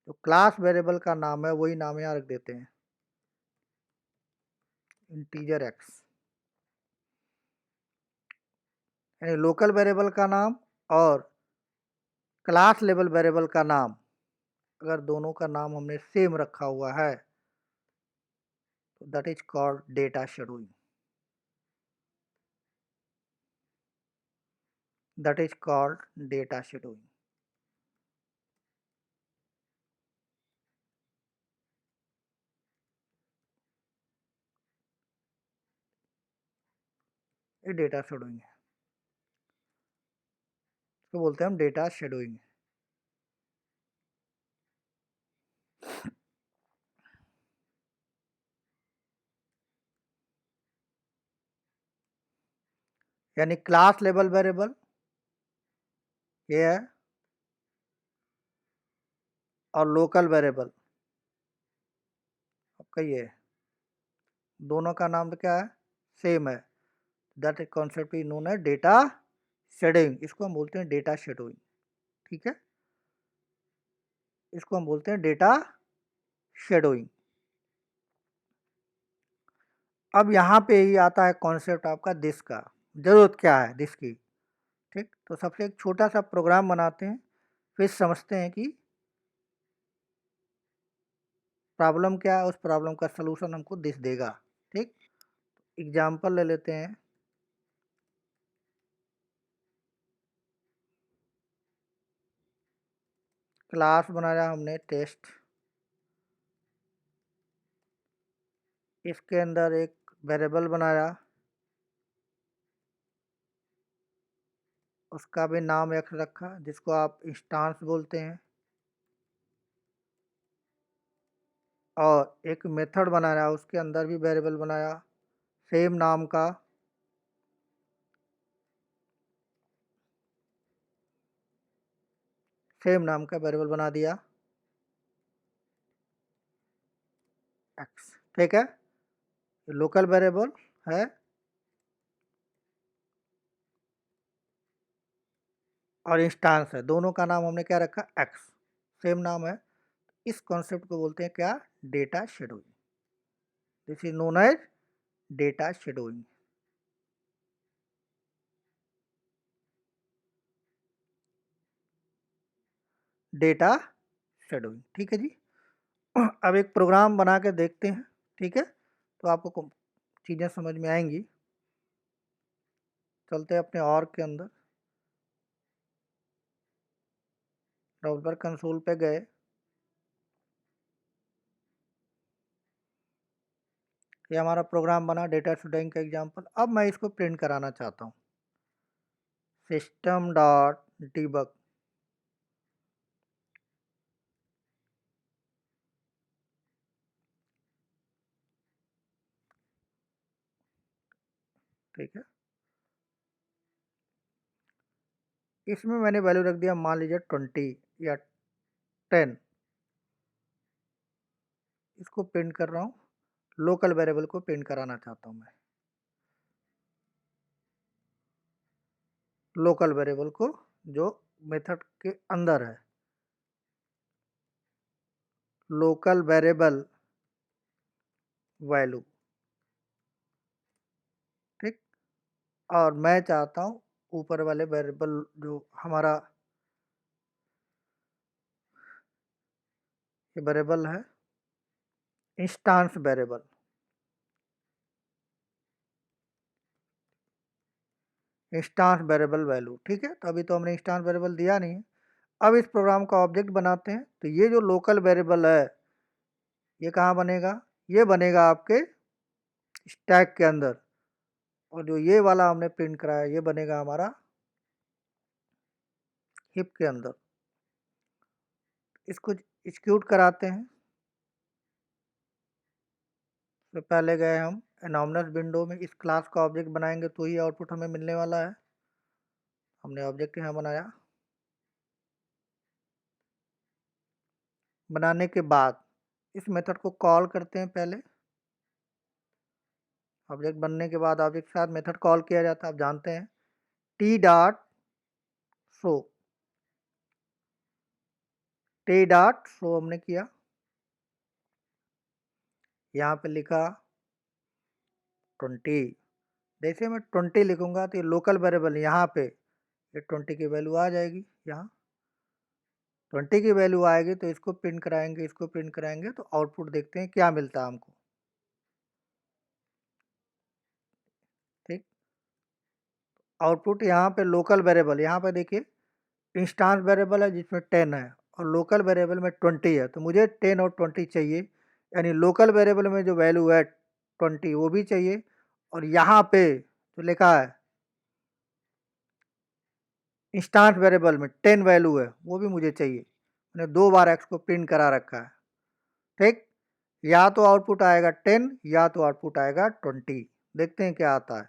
जो क्लास वेरिएबल का नाम है वही नाम यहाँ रख देते हैं, इंटीजर एक्स। यानी लोकल वेरिएबल का नाम और क्लास लेवल वेरिएबल का नाम अगर दोनों का नाम हमने सेम रखा हुआ है तो that is called data shadowing, that is called data shadowing. ये डेटा शेडोइंग है, तो बोलते हैं हम डेटा शेडोइंग। यानी क्लास लेवल वेरिएबल ये है और लोकल वेरिएबल आपका ये है, दोनों का नाम तो क्या है, सेम है। दैट कॉन्सेप्ट इज नोन है डेटा शेडोइंग, इसको हम बोलते हैं डेटा शेडोइंग। ठीक है, इसको हम बोलते हैं डेटा शेडोइंग। अब यहाँ पे ही आता है कॉन्सेप्ट आपका दिस का, जरूरत क्या है दिस की। ठीक, तो सबसे एक छोटा सा प्रोग्राम बनाते हैं, फिर समझते हैं कि प्रॉब्लम क्या है, उस प्रॉब्लम का सलूशन हमको दिस देगा। ठीक, एग्जाम्पल ले लेते हैं। क्लास बनाया हमने टेस्ट, इसके अंदर एक वेरिएबल बनाया, उसका भी नाम एक्स रखा जिसको आप इंस्टांस बोलते हैं, और एक मेथड बनाया उसके अंदर भी वेरिएबल बनाया सेम नाम का, सेम नाम का वेरिएबल बना दिया एक्स। ठीक है, लोकल वेरिएबल है और इंस्टांस है, दोनों का नाम हमने क्या रखा, एक्स, सेम नाम है। इस कॉन्सेप्ट को बोलते हैं क्या, data shadowing. This is known as data shadowing. Data shadowing. ठीक है जी। अब एक प्रोग्राम बना के देखते हैं, ठीक है, तो आपको चीज़ें समझ में आएंगी। चलते हैं अपने ऑर्ग के अंदर, डेवलपर कंसोल पे गए, ये हमारा प्रोग्राम बना डेटा शेडोइंग का एग्जांपल। अब मैं इसको प्रिंट कराना चाहता हूँ, सिस्टम डॉट डिबग, ठीक है। इसमें मैंने वैल्यू रख दिया, मान लीजिए 20 या 10, इसको प्रिंट कर रहा हूँ, लोकल वेरिएबल को प्रिंट कराना चाहता हूँ मैं, लोकल वेरिएबल को जो मेथड के अंदर है, लोकल वेरिएबल वैल्यू, ठीक। और मैं चाहता हूँ ऊपर वाले वेरिएबल जो हमारा ये वेरिएबल है, instance variable, instance variable value, ठीक है। तो अभी तो हमने इंस्टांस वेरिएबल दिया नहीं है। अब इस प्रोग्राम का ऑब्जेक्ट बनाते हैं, तो ये जो लोकल वेरिएबल है ये कहाँ बनेगा, ये बनेगा आपके स्टैक के अंदर, और जो ये वाला हमने प्रिंट कराया ये बनेगा हमारा हिप के अंदर। इसको एग्जीक्यूट कराते हैं। तो पहले गए हम एनॉमनस विंडो में, इस क्लास का ऑब्जेक्ट बनाएंगे तो ही आउटपुट हमें मिलने वाला है। हमने ऑब्जेक्ट यहाँ बनाया, बनाने के बाद इस मेथड को कॉल करते हैं। पहले ऑब्जेक्ट बनने के बाद ऑब्जेक्ट के साथ मेथड कॉल किया जाता है, आप जानते हैं, T dot show, T dot show हमने किया, यहाँ पे लिखा 20। जैसे मैं 20 लिखूंगा तो ये लोकल वेरिएबल यहाँ पे ये 20 की वैल्यू आ जाएगी, यहाँ 20 की वैल्यू आएगी तो इसको प्रिंट कराएंगे, इसको प्रिंट कराएंगे, तो आउटपुट देखते हैं क्या मिलता है हमको, ठीक। आउटपुट यहाँ पे लोकल वेरिएबल, यहाँ पे देखिए इंस्टांस वेरिएबल है जिसमें 10 है और लोकल वेरिएबल में 20 है, तो मुझे 10 और 20 चाहिए, यानी लोकल वेरिएबल में जो वैल्यू है 20 वो भी चाहिए, और यहाँ पे जो लिखा है इंस्टांस वेरिएबल में 10 वैल्यू है वो भी मुझे चाहिए। मैंने 2 बार एक्स को प्रिंट करा रखा है, ठीक। या तो आउटपुट आएगा 10 या तो आउटपुट आएगा 20, देखते हैं क्या आता है,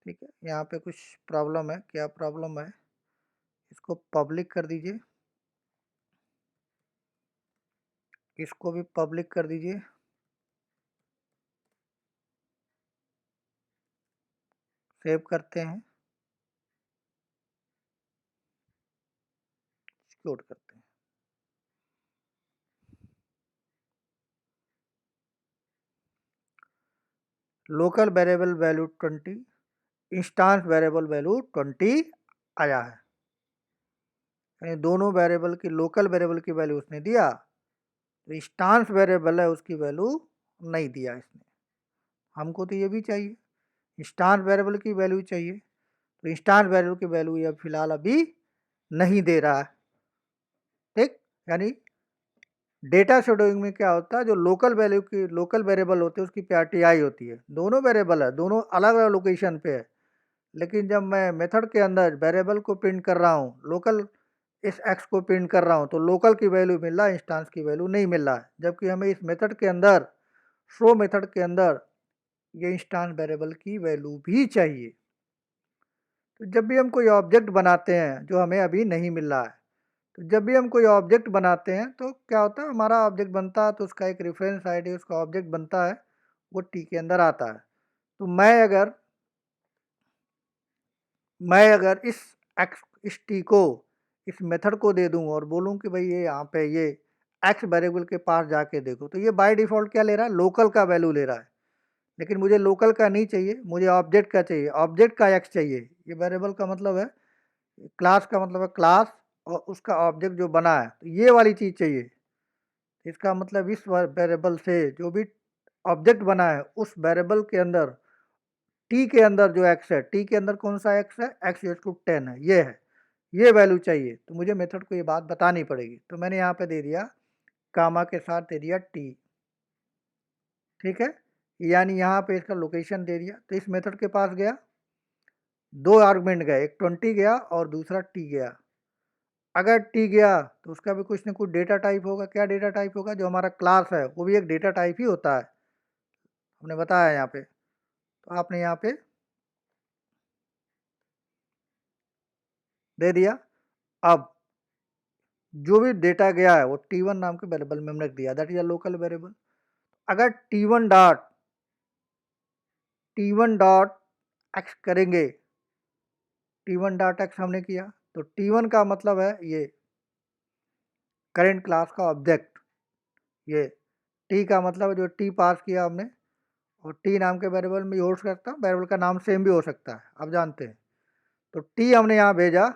ठीक है। यहाँ पे कुछ प्रॉब्लम है, क्या प्रॉब्लम है, इसको पब्लिक कर दीजिए, इसको भी पब्लिक कर दीजिए, सेव करते हैं, एक्सक्लूड करते हैं। Local variable value 20, instance variable value 20 आया है, यानी दोनों वेरिएबल की लोकल वेरिएबल की वैल्यू उसने दिया, तो इंस्टांस वेरिएबल है उसकी वैल्यू नहीं दिया इसने। हमको तो ये भी चाहिए, इंस्टांस वेरिएबल की वैल्यू चाहिए, तो इंस्टांस वेरिएबल की वैल्यू ये फिलहाल अभी नहीं दे रहा है, ठीक। यानी डेटा शेडोइंग में क्या होता है, जो लोकल वैल्यू की लोकल वेरिएबल होते हैं उसकी प्रायोरिटी आई होती है, दोनों वेरिएबल है, दोनों अलग अलग लोकेशन पे है, लेकिन जब मैं मेथड के अंदर वेरिएबल को प्रिंट कर रहा हूँ, लोकल इस एक्स को प्रिंट कर रहा हूँ, तो लोकल की वैल्यू मिल रहा है, इंस्टांस की वैल्यू नहीं मिल रहा है, जबकि हमें इस मेथड के अंदर शो मेथड के अंदर ये इंस्टांस वेरिएबल की वैल्यू भी चाहिए। तो जब भी हम कोई ऑब्जेक्ट बनाते हैं जो हमें अभी नहीं मिल रहा है, तो जब भी हम कोई ऑब्जेक्ट बनाते हैं तो क्या होता है, हमारा ऑब्जेक्ट बनता है तो उसका एक रेफरेंस आईडी उसका ऑब्जेक्ट बनता है, वो टी के अंदर आता है। तो मैं अगर इस टी को इस मेथड को दे दूं और बोलूं कि भाई ये यहाँ पे ये एक्स वेरिएबल के पास जाके देखो, तो ये बाय डिफ़ॉल्ट क्या ले रहा है, लोकल का वैल्यू ले रहा है, लेकिन मुझे लोकल का नहीं चाहिए, मुझे ऑब्जेक्ट का चाहिए, ऑब्जेक्ट का एक्स चाहिए। ये वेरिएबल का मतलब है, क्लास का मतलब है क्लास और उसका ऑब्जेक्ट जो बना है, तो ये वाली चीज़ चाहिए। इसका मतलब इस वेरिएबल से जो भी ऑब्जेक्ट बना है उस वेरिएबल के अंदर टी के अंदर जो एक्स है, टी के अंदर कौन सा एक्स है, एक्स इक्वल टू 10 है, ये है, ये वैल्यू चाहिए। तो मुझे मेथड को ये बात बतानी पड़ेगी। तो मैंने यहाँ पे दे दिया कामा के साथ दे दिया टी, ठीक है, यानी यहाँ पे इसका लोकेशन दे दिया। तो इस मेथड के पास गया, दो आर्गुमेंट गए, एक 20 गया और दूसरा टी गया। अगर टी गया तो उसका भी कुछ ना कुछ डेटा टाइप होगा। क्या डेटा टाइप होगा? जो हमारा क्लास है वो भी एक डेटा टाइप ही होता है, हमने बताया यहाँ पे। तो आपने यहाँ पे दे दिया। अब जो भी डेटा गया है वो t1 नाम के वेरिएबल में हमने रख दिया, that is a local variable. अगर t1 डॉट x करेंगे, t1 डॉट x हमने किया तो t1 का मतलब है ये करेंट क्लास का ऑब्जेक्ट, ये t का मतलब है जो t पास किया हमने, और t नाम के वेरिएबल में हो सकता है, वेरिएबल का नाम सेम भी हो सकता है, आप जानते हैं। तो t हमने यहाँ भेजा,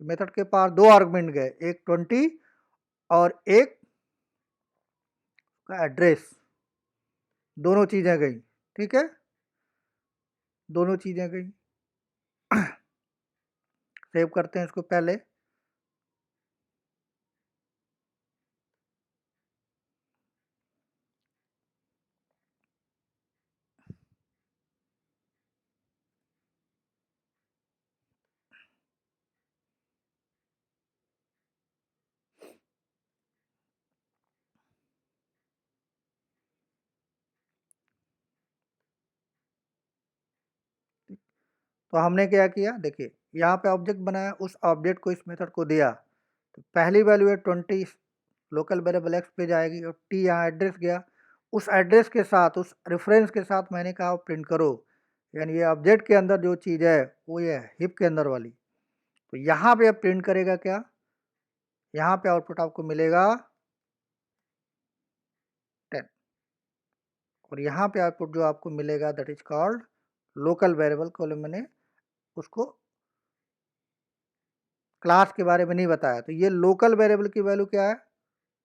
मेथड के पास दो आर्गुमेंट गए, एक 20 और एक का एड्रेस, दोनों चीज़ें गई, ठीक है, दोनों चीज़ें गई। सेव करते हैं इसको पहले। तो हमने क्या किया, देखिए यहाँ पे ऑब्जेक्ट बनाया, उस ऑब्जेक्ट को इस मेथड को दिया। तो पहली वैल्यू है 20, लोकल वेरिएबल एक्स पे जाएगी, और टी यहाँ एड्रेस गया, उस एड्रेस के साथ, उस रेफरेंस के साथ मैंने कहा प्रिंट करो, यानी ये ऑब्जेक्ट के अंदर जो चीज़ है वो ये है हिप के अंदर वाली। तो यहाँ पे अब प्रिंट करेगा क्या, यहाँ पे आउटपुट आपको मिलेगा 10, और यहाँ पे आउटपुट जो आपको मिलेगा that is called local variable को मैंने उसको क्लास के बारे में नहीं बताया। तो ये लोकल वेरिएबल की वैल्यू क्या है,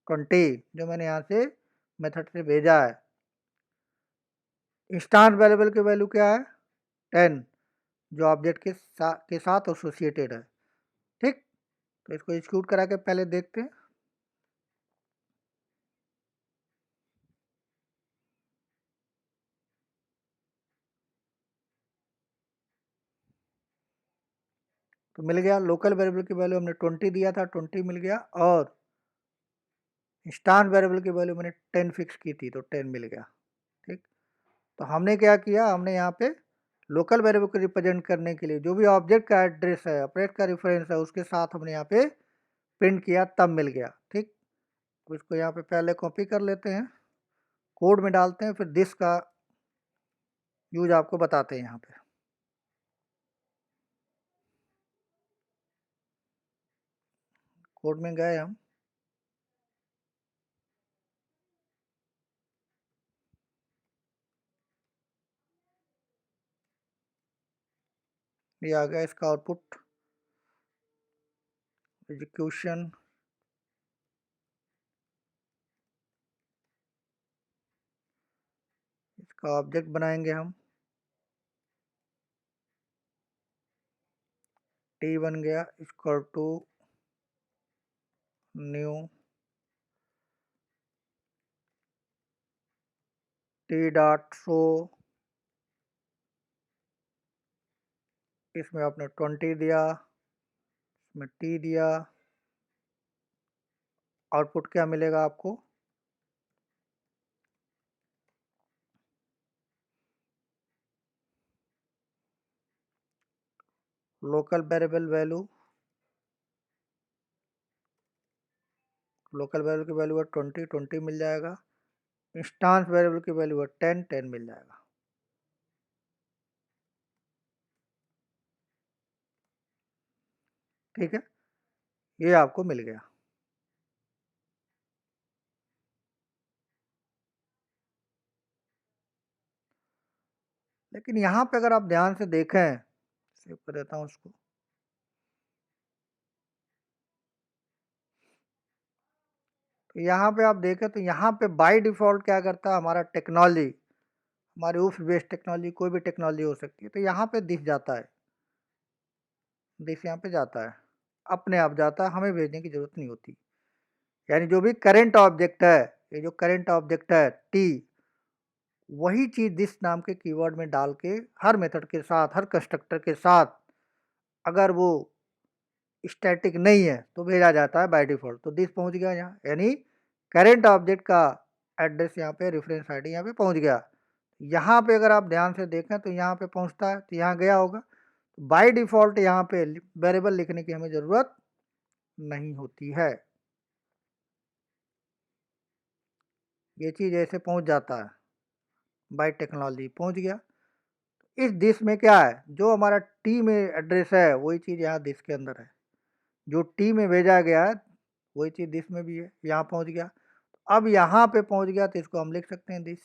20, जो मैंने यहाँ से मेथड से भेजा है। इंस्टांस वेरिएबल की वैल्यू क्या है, 10, जो ऑब्जेक्ट के साथ एसोसिएटेड है, ठीक। तो इसको एग्जीक्यूट करा के पहले देखते हैं। तो मिल गया, लोकल वेरिएबल की वैल्यू हमने 20 दिया था, 20 मिल गया, और इंस्टांस वेरिएबल की वैल्यू मैंने 10 फिक्स की थी, तो 10 मिल गया, ठीक। तो हमने क्या किया, हमने यहाँ पे लोकल वेरिएबल को रिप्रेजेंट करने के लिए जो भी ऑब्जेक्ट का एड्रेस है, ऑब्जेक्ट का रेफरेंस है, उसके साथ हमने यहाँ पे प्रिंट किया, तब मिल गया, ठीक। तो इसको यहाँ पे पहले कॉपी कर लेते हैं, कोड में डालते हैं, फिर दिस का यूज आपको बताते हैं। यहाँ पे कोड में गए हम, ये आ गया इसका आउटपुट, एग्जीक्यूशन, इसका ऑब्जेक्ट बनाएंगे हम, टी बन गया equal to new t dot show, इसमें आपने 20 दिया, इसमें टी दिया, आउटपुट क्या मिलेगा आपको, local variable value, local variable की वैल्यू है 20, 20 मिल जाएगा, इंस्टांस वेरिएबल की वैल्यू है 10, 10 मिल जाएगा, ठीक है, ये आपको मिल गया। लेकिन यहाँ पे अगर आप ध्यान से देखें, सेव कर देता हूँ उसको, तो यहाँ पे आप देखें तो यहाँ पे बाय डिफ़ॉल्ट क्या करता है हमारा टेक्नोलॉजी, हमारी उफ बेस्ड टेक्नोलॉजी, कोई भी टेक्नोलॉजी हो सकती है, तो यहाँ पे दिख जाता है, दिस यहाँ पे जाता है, अपने आप जाता है, हमें भेजने की ज़रूरत नहीं होती। यानी जो भी करंट ऑब्जेक्ट है, ये जो करंट ऑब्जेक्ट है टी, वही चीज़ दिस नाम के कीवर्ड में डाल के हर मेथड के साथ, हर कंस्ट्रक्टर के साथ, अगर वो स्टैटिक नहीं है तो भेजा जाता है बाय डिफ़ॉल्ट। तो दिस पहुंच गया यहाँ, यानी करंट ऑब्जेक्ट का एड्रेस यहाँ पे, रेफरेंस आईडी यहाँ पे पहुंच गया। यहाँ पे अगर आप ध्यान से देखें तो यहाँ पे पहुंचता है, तो यहाँ गया होगा। बाय डिफ़ॉल्ट यहाँ पे वेरिएबल लिखने की हमें ज़रूरत नहीं होती है, ये चीज़ ऐसे पहुंच जाता है, बाय टेक्नोलॉजी पहुंच गया। इस दिस में क्या है, जो हमारा टी में एड्रेस है वही चीज़ यहाँ दिस के अंदर है, जो टी में भेजा गया है वही चीज़ दिस में भी है, यहाँ पहुंच गया। अब यहाँ पे पहुंच गया तो इसको हम लिख सकते हैं दिस।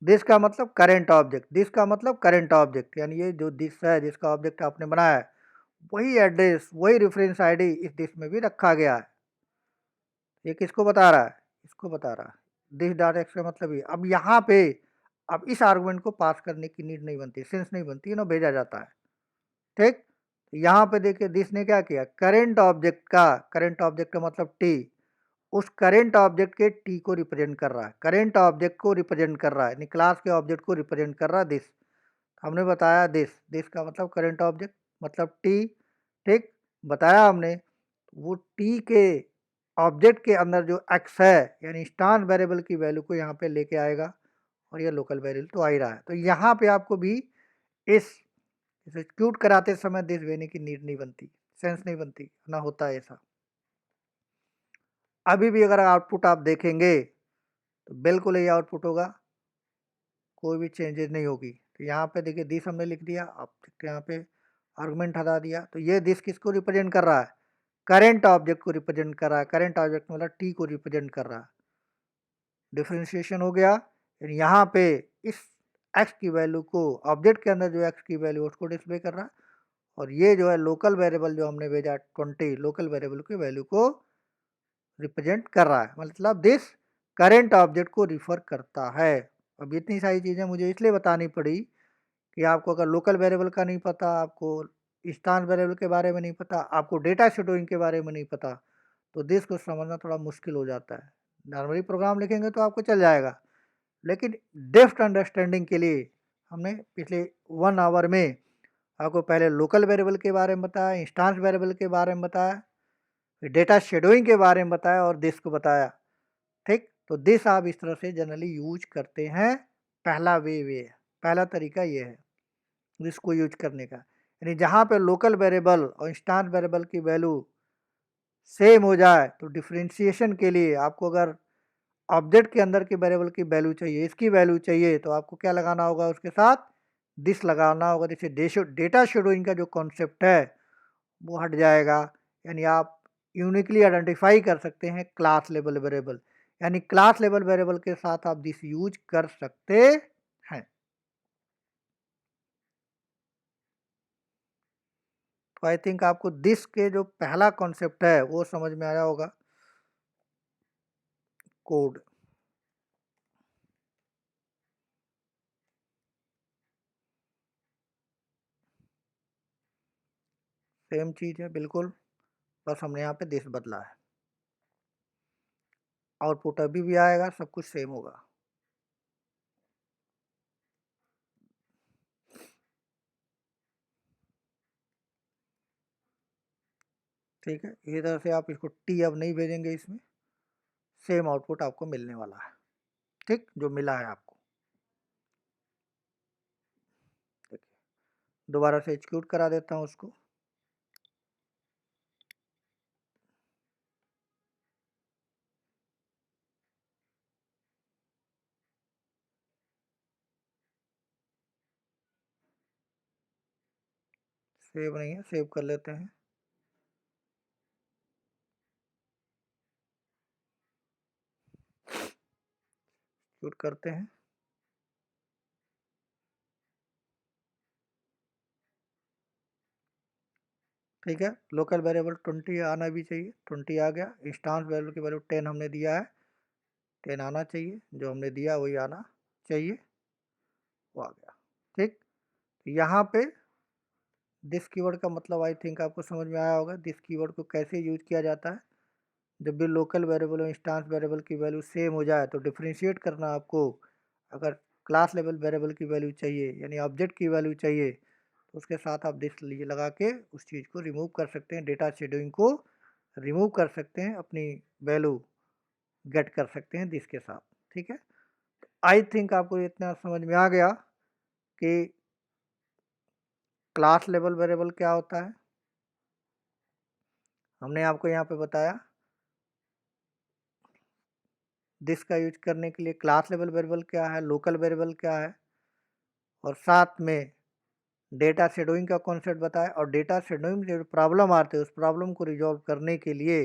दिस का मतलब करंट ऑब्जेक्ट, दिस का मतलब करंट ऑब्जेक्ट, यानी ये जो दिस है जिसका ऑब्जेक्ट आपने बनाया है, वही एड्रेस, वही रेफरेंस आईडी इस दिस में भी रखा गया है। ये किसको बता रहा है, इसको बता रहा है। दिस डॉट एक्स का मतलब ये। अब यहाँ पे अब इस आर्गुमेंट को पास करने की नीड नहीं बनती, सेंस नहीं बनती, ना भेजा जाता है, ठीक। तो यहाँ पे देखिए दिस ने क्या किया, करंट ऑब्जेक्ट का, करंट ऑब्जेक्ट का मतलब टी, उस करंट ऑब्जेक्ट के टी को रिप्रेजेंट कर रहा है, करंट ऑब्जेक्ट को रिप्रेजेंट कर रहा है, यानी क्लास के ऑब्जेक्ट को रिप्रेजेंट कर रहा है दिस। हमने बताया दिस, दिस का मतलब करंट ऑब्जेक्ट मतलब टी, ठीक, बताया हमने। वो टी के ऑब्जेक्ट के अंदर जो एक्स है, यानी इंस्टांस वेरिएबल की वैल्यू को यहाँ पे लेके आएगा, और ये लोकल वेरिएबल तो आ ही रहा है। तो यहाँ पे आपको भी इस एग्जीक्यूट कराते समय दिस देने की नीड नहीं बनती, सेंस नहीं बनती, ना होता है ऐसा। अभी भी अगर आउटपुट आप देखेंगे तो बिल्कुल यही आउटपुट होगा, कोई भी चेंजेस नहीं होगी। तो यहाँ पे देखिए दिस हमने लिख दिया, आप यहाँ पे आर्गुमेंट हटा दिया, तो ये दिस किसको रिप्रेजेंट कर रहा है, करंट ऑब्जेक्ट को रिप्रेजेंट कर रहा है, करंट ऑब्जेक्ट मतलब टी को रिप्रेजेंट कर रहा है। डिफ्रेंशिएशन हो गया, यानी यहाँ पे इस एक्स की वैल्यू को, ऑब्जेक्ट के अंदर जो एक्स की वैल्यू उसको डिस्प्ले कर रहा है, और ये जो है लोकल वेरिएबल जो हमने भेजा 20, लोकल वेरिएबल की वैल्यू को रिप्रेजेंट कर रहा है, मतलब दिस करंट ऑब्जेक्ट को रिफर करता है। अब इतनी सारी चीज़ें मुझे इसलिए बतानी पड़ी कि आपको अगर लोकल वेरिएबल का नहीं पता, आपको इंस्टांस वेरिएबल के बारे में नहीं पता, आपको डेटा शेडोइंग के बारे में नहीं पता, तो दिस को समझना थोड़ा मुश्किल हो जाता है। नॉर्मली प्रोग्राम लिखेंगे तो आपको चल जाएगा, लेकिन डेप्थ अंडरस्टैंडिंग के लिए हमने पिछले 1 आवर में आपको पहले लोकल वेरिएबल के बारे में बताया, इंस्टांस वेरिएबल के बारे में बताया, फिर डेटा शेडोइंग के बारे में बताया, और दिस को बताया, ठीक। तो दिस आप इस तरह से जनरली यूज करते हैं, पहला वे पहला तरीका ये है इसको यूज करने का, यानी जहाँ पे लोकल वेरिएबल और इंस्टांस वेरिएबल की वैल्यू सेम हो जाए, तो डिफ्रेंशिएशन के लिए आपको अगर ऑब्जेक्ट के अंदर के वेरिएबल की वैल्यू चाहिए, इसकी वैल्यू चाहिए, तो आपको क्या लगाना होगा, उसके साथ दिस लगाना होगा। जैसे डेटा शेडोइंग का जो कॉन्सेप्ट है वो हट जाएगा, यानी आप यूनिकली आइडेंटिफाई कर सकते हैं क्लास लेवल वेरिएबल, यानी क्लास लेवल वेरिएबल के साथ आप दिस यूज कर सकते हैं। तो आई थिंक आपको दिस के जो पहला कॉन्सेप्ट है वो समझ में आया होगा। कोड सेम चीज़ है बिल्कुल, बस हमने यहाँ पे दिस बदला है, आउटपुट अभी भी आएगा, सब कुछ सेम होगा। ठीक है, इसी तरह से आप इसको टी अब नहीं भेजेंगे, इसमें सेम आउटपुट आपको मिलने वाला है, ठीक, जो मिला है आपको। देखिए दोबारा से एग्जीक्यूट करा देता हूँ उसको, सेव नहीं है, सेव कर लेते हैं। शूट करते हैं, ठीक है। लोकल वेरिएबल 20 आना भी चाहिए, 20 आ गया। इंस्टेंस वेरिएबल की वैल्यू 10 हमने दिया है, 10 आना चाहिए, जो हमने दिया वही आना चाहिए, वो आ गया। ठीक, यहाँ पे दिस कीवर्ड का मतलब आई थिंक आपको समझ में आया होगा। दिस कीवर्ड को कैसे यूज किया जाता है, जब भी लोकल वेरिएबल और इंस्टेंस वेरिएबल की वैल्यू सेम हो जाए तो डिफरेंशिएट करना आपको। अगर क्लास लेवल वेरिएबल की वैल्यू चाहिए यानी ऑब्जेक्ट की वैल्यू चाहिए तो उसके साथ आप दिस लगा के उस चीज़ को रिमूव कर सकते हैं, डेटा शेडोइंग को रिमूव कर सकते हैं, अपनी वैल्यू गेट कर सकते हैं दिस के साथ। ठीक है, आई थिंक आपको इतना समझ में आ गया कि क्लास लेवल वेरिएबल क्या होता है। हमने आपको यहाँ पे बताया दिस का यूज करने के लिए क्लास लेवल वेरिएबल क्या है, लोकल वेरिएबल क्या है, और साथ में डेटा शेडोइंग का कॉन्सेप्ट बताया। और डेटा शेडोइंग में जो प्रॉब्लम आते हैं उस प्रॉब्लम को रिजॉल्व करने के लिए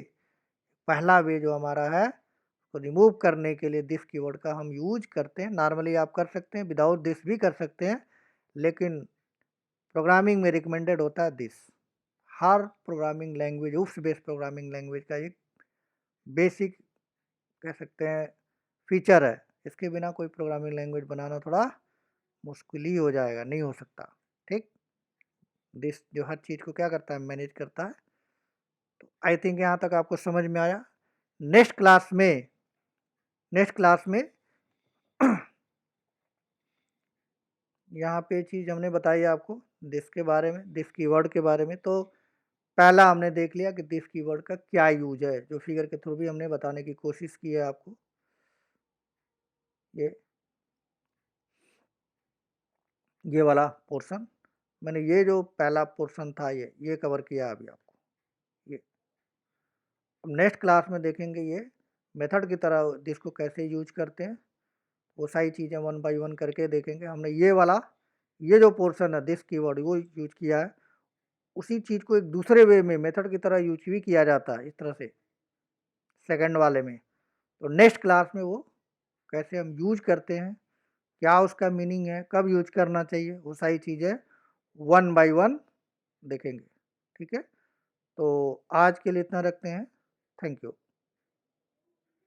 पहला वे जो हमारा है तो रिमूव करने के लिए दिस कीवर्ड का हम यूज करते हैं। नॉर्मली आप कर सकते हैं, विदाउट दिस भी कर सकते हैं, लेकिन प्रोग्रामिंग में रिकमेंडेड होता है दिस। हर programming language, OOPs based programming language का एक बेसिक कह सकते हैं फीचर है। इसके बिना कोई प्रोग्रामिंग लैंग्वेज बनाना थोड़ा मुश्किल ही हो जाएगा, नहीं हो सकता। ठीक, दिस जो हर चीज़ को क्या करता है, मैनेज करता है। तो आई थिंक यहाँ तक आपको समझ में आया। नेक्स्ट क्लास में यहाँ पे चीज़ हमने बताई आपको दिस के बारे में, दिस कीवर्ड के बारे में। तो पहला हमने देख लिया कि दिस कीवर्ड का क्या यूज है, जो फिगर के थ्रू भी हमने बताने की कोशिश की है आपको। ये वाला पोर्शन मैंने, ये जो पहला पोर्शन था ये कवर किया अभी आपको। ये अब नेक्स्ट क्लास में देखेंगे ये मेथड की तरह दिस को कैसे यूज करते हैं, वो सारी चीज़ें वन बाय वन करके देखेंगे। हमने ये वाला ये जो पोर्शन है दिस कीवर्ड वो यूज किया है, उसी चीज़ को एक दूसरे वे में मेथड की तरह यूज भी किया जाता है इस तरह से सेकंड वाले में। तो नेक्स्ट क्लास में वो कैसे हम यूज करते हैं, क्या उसका मीनिंग है, कब यूज करना चाहिए, वो सारी चीज़ें वन बाय वन देखेंगे। ठीक है, तो आज के लिए इतना रखते हैं। Thank you.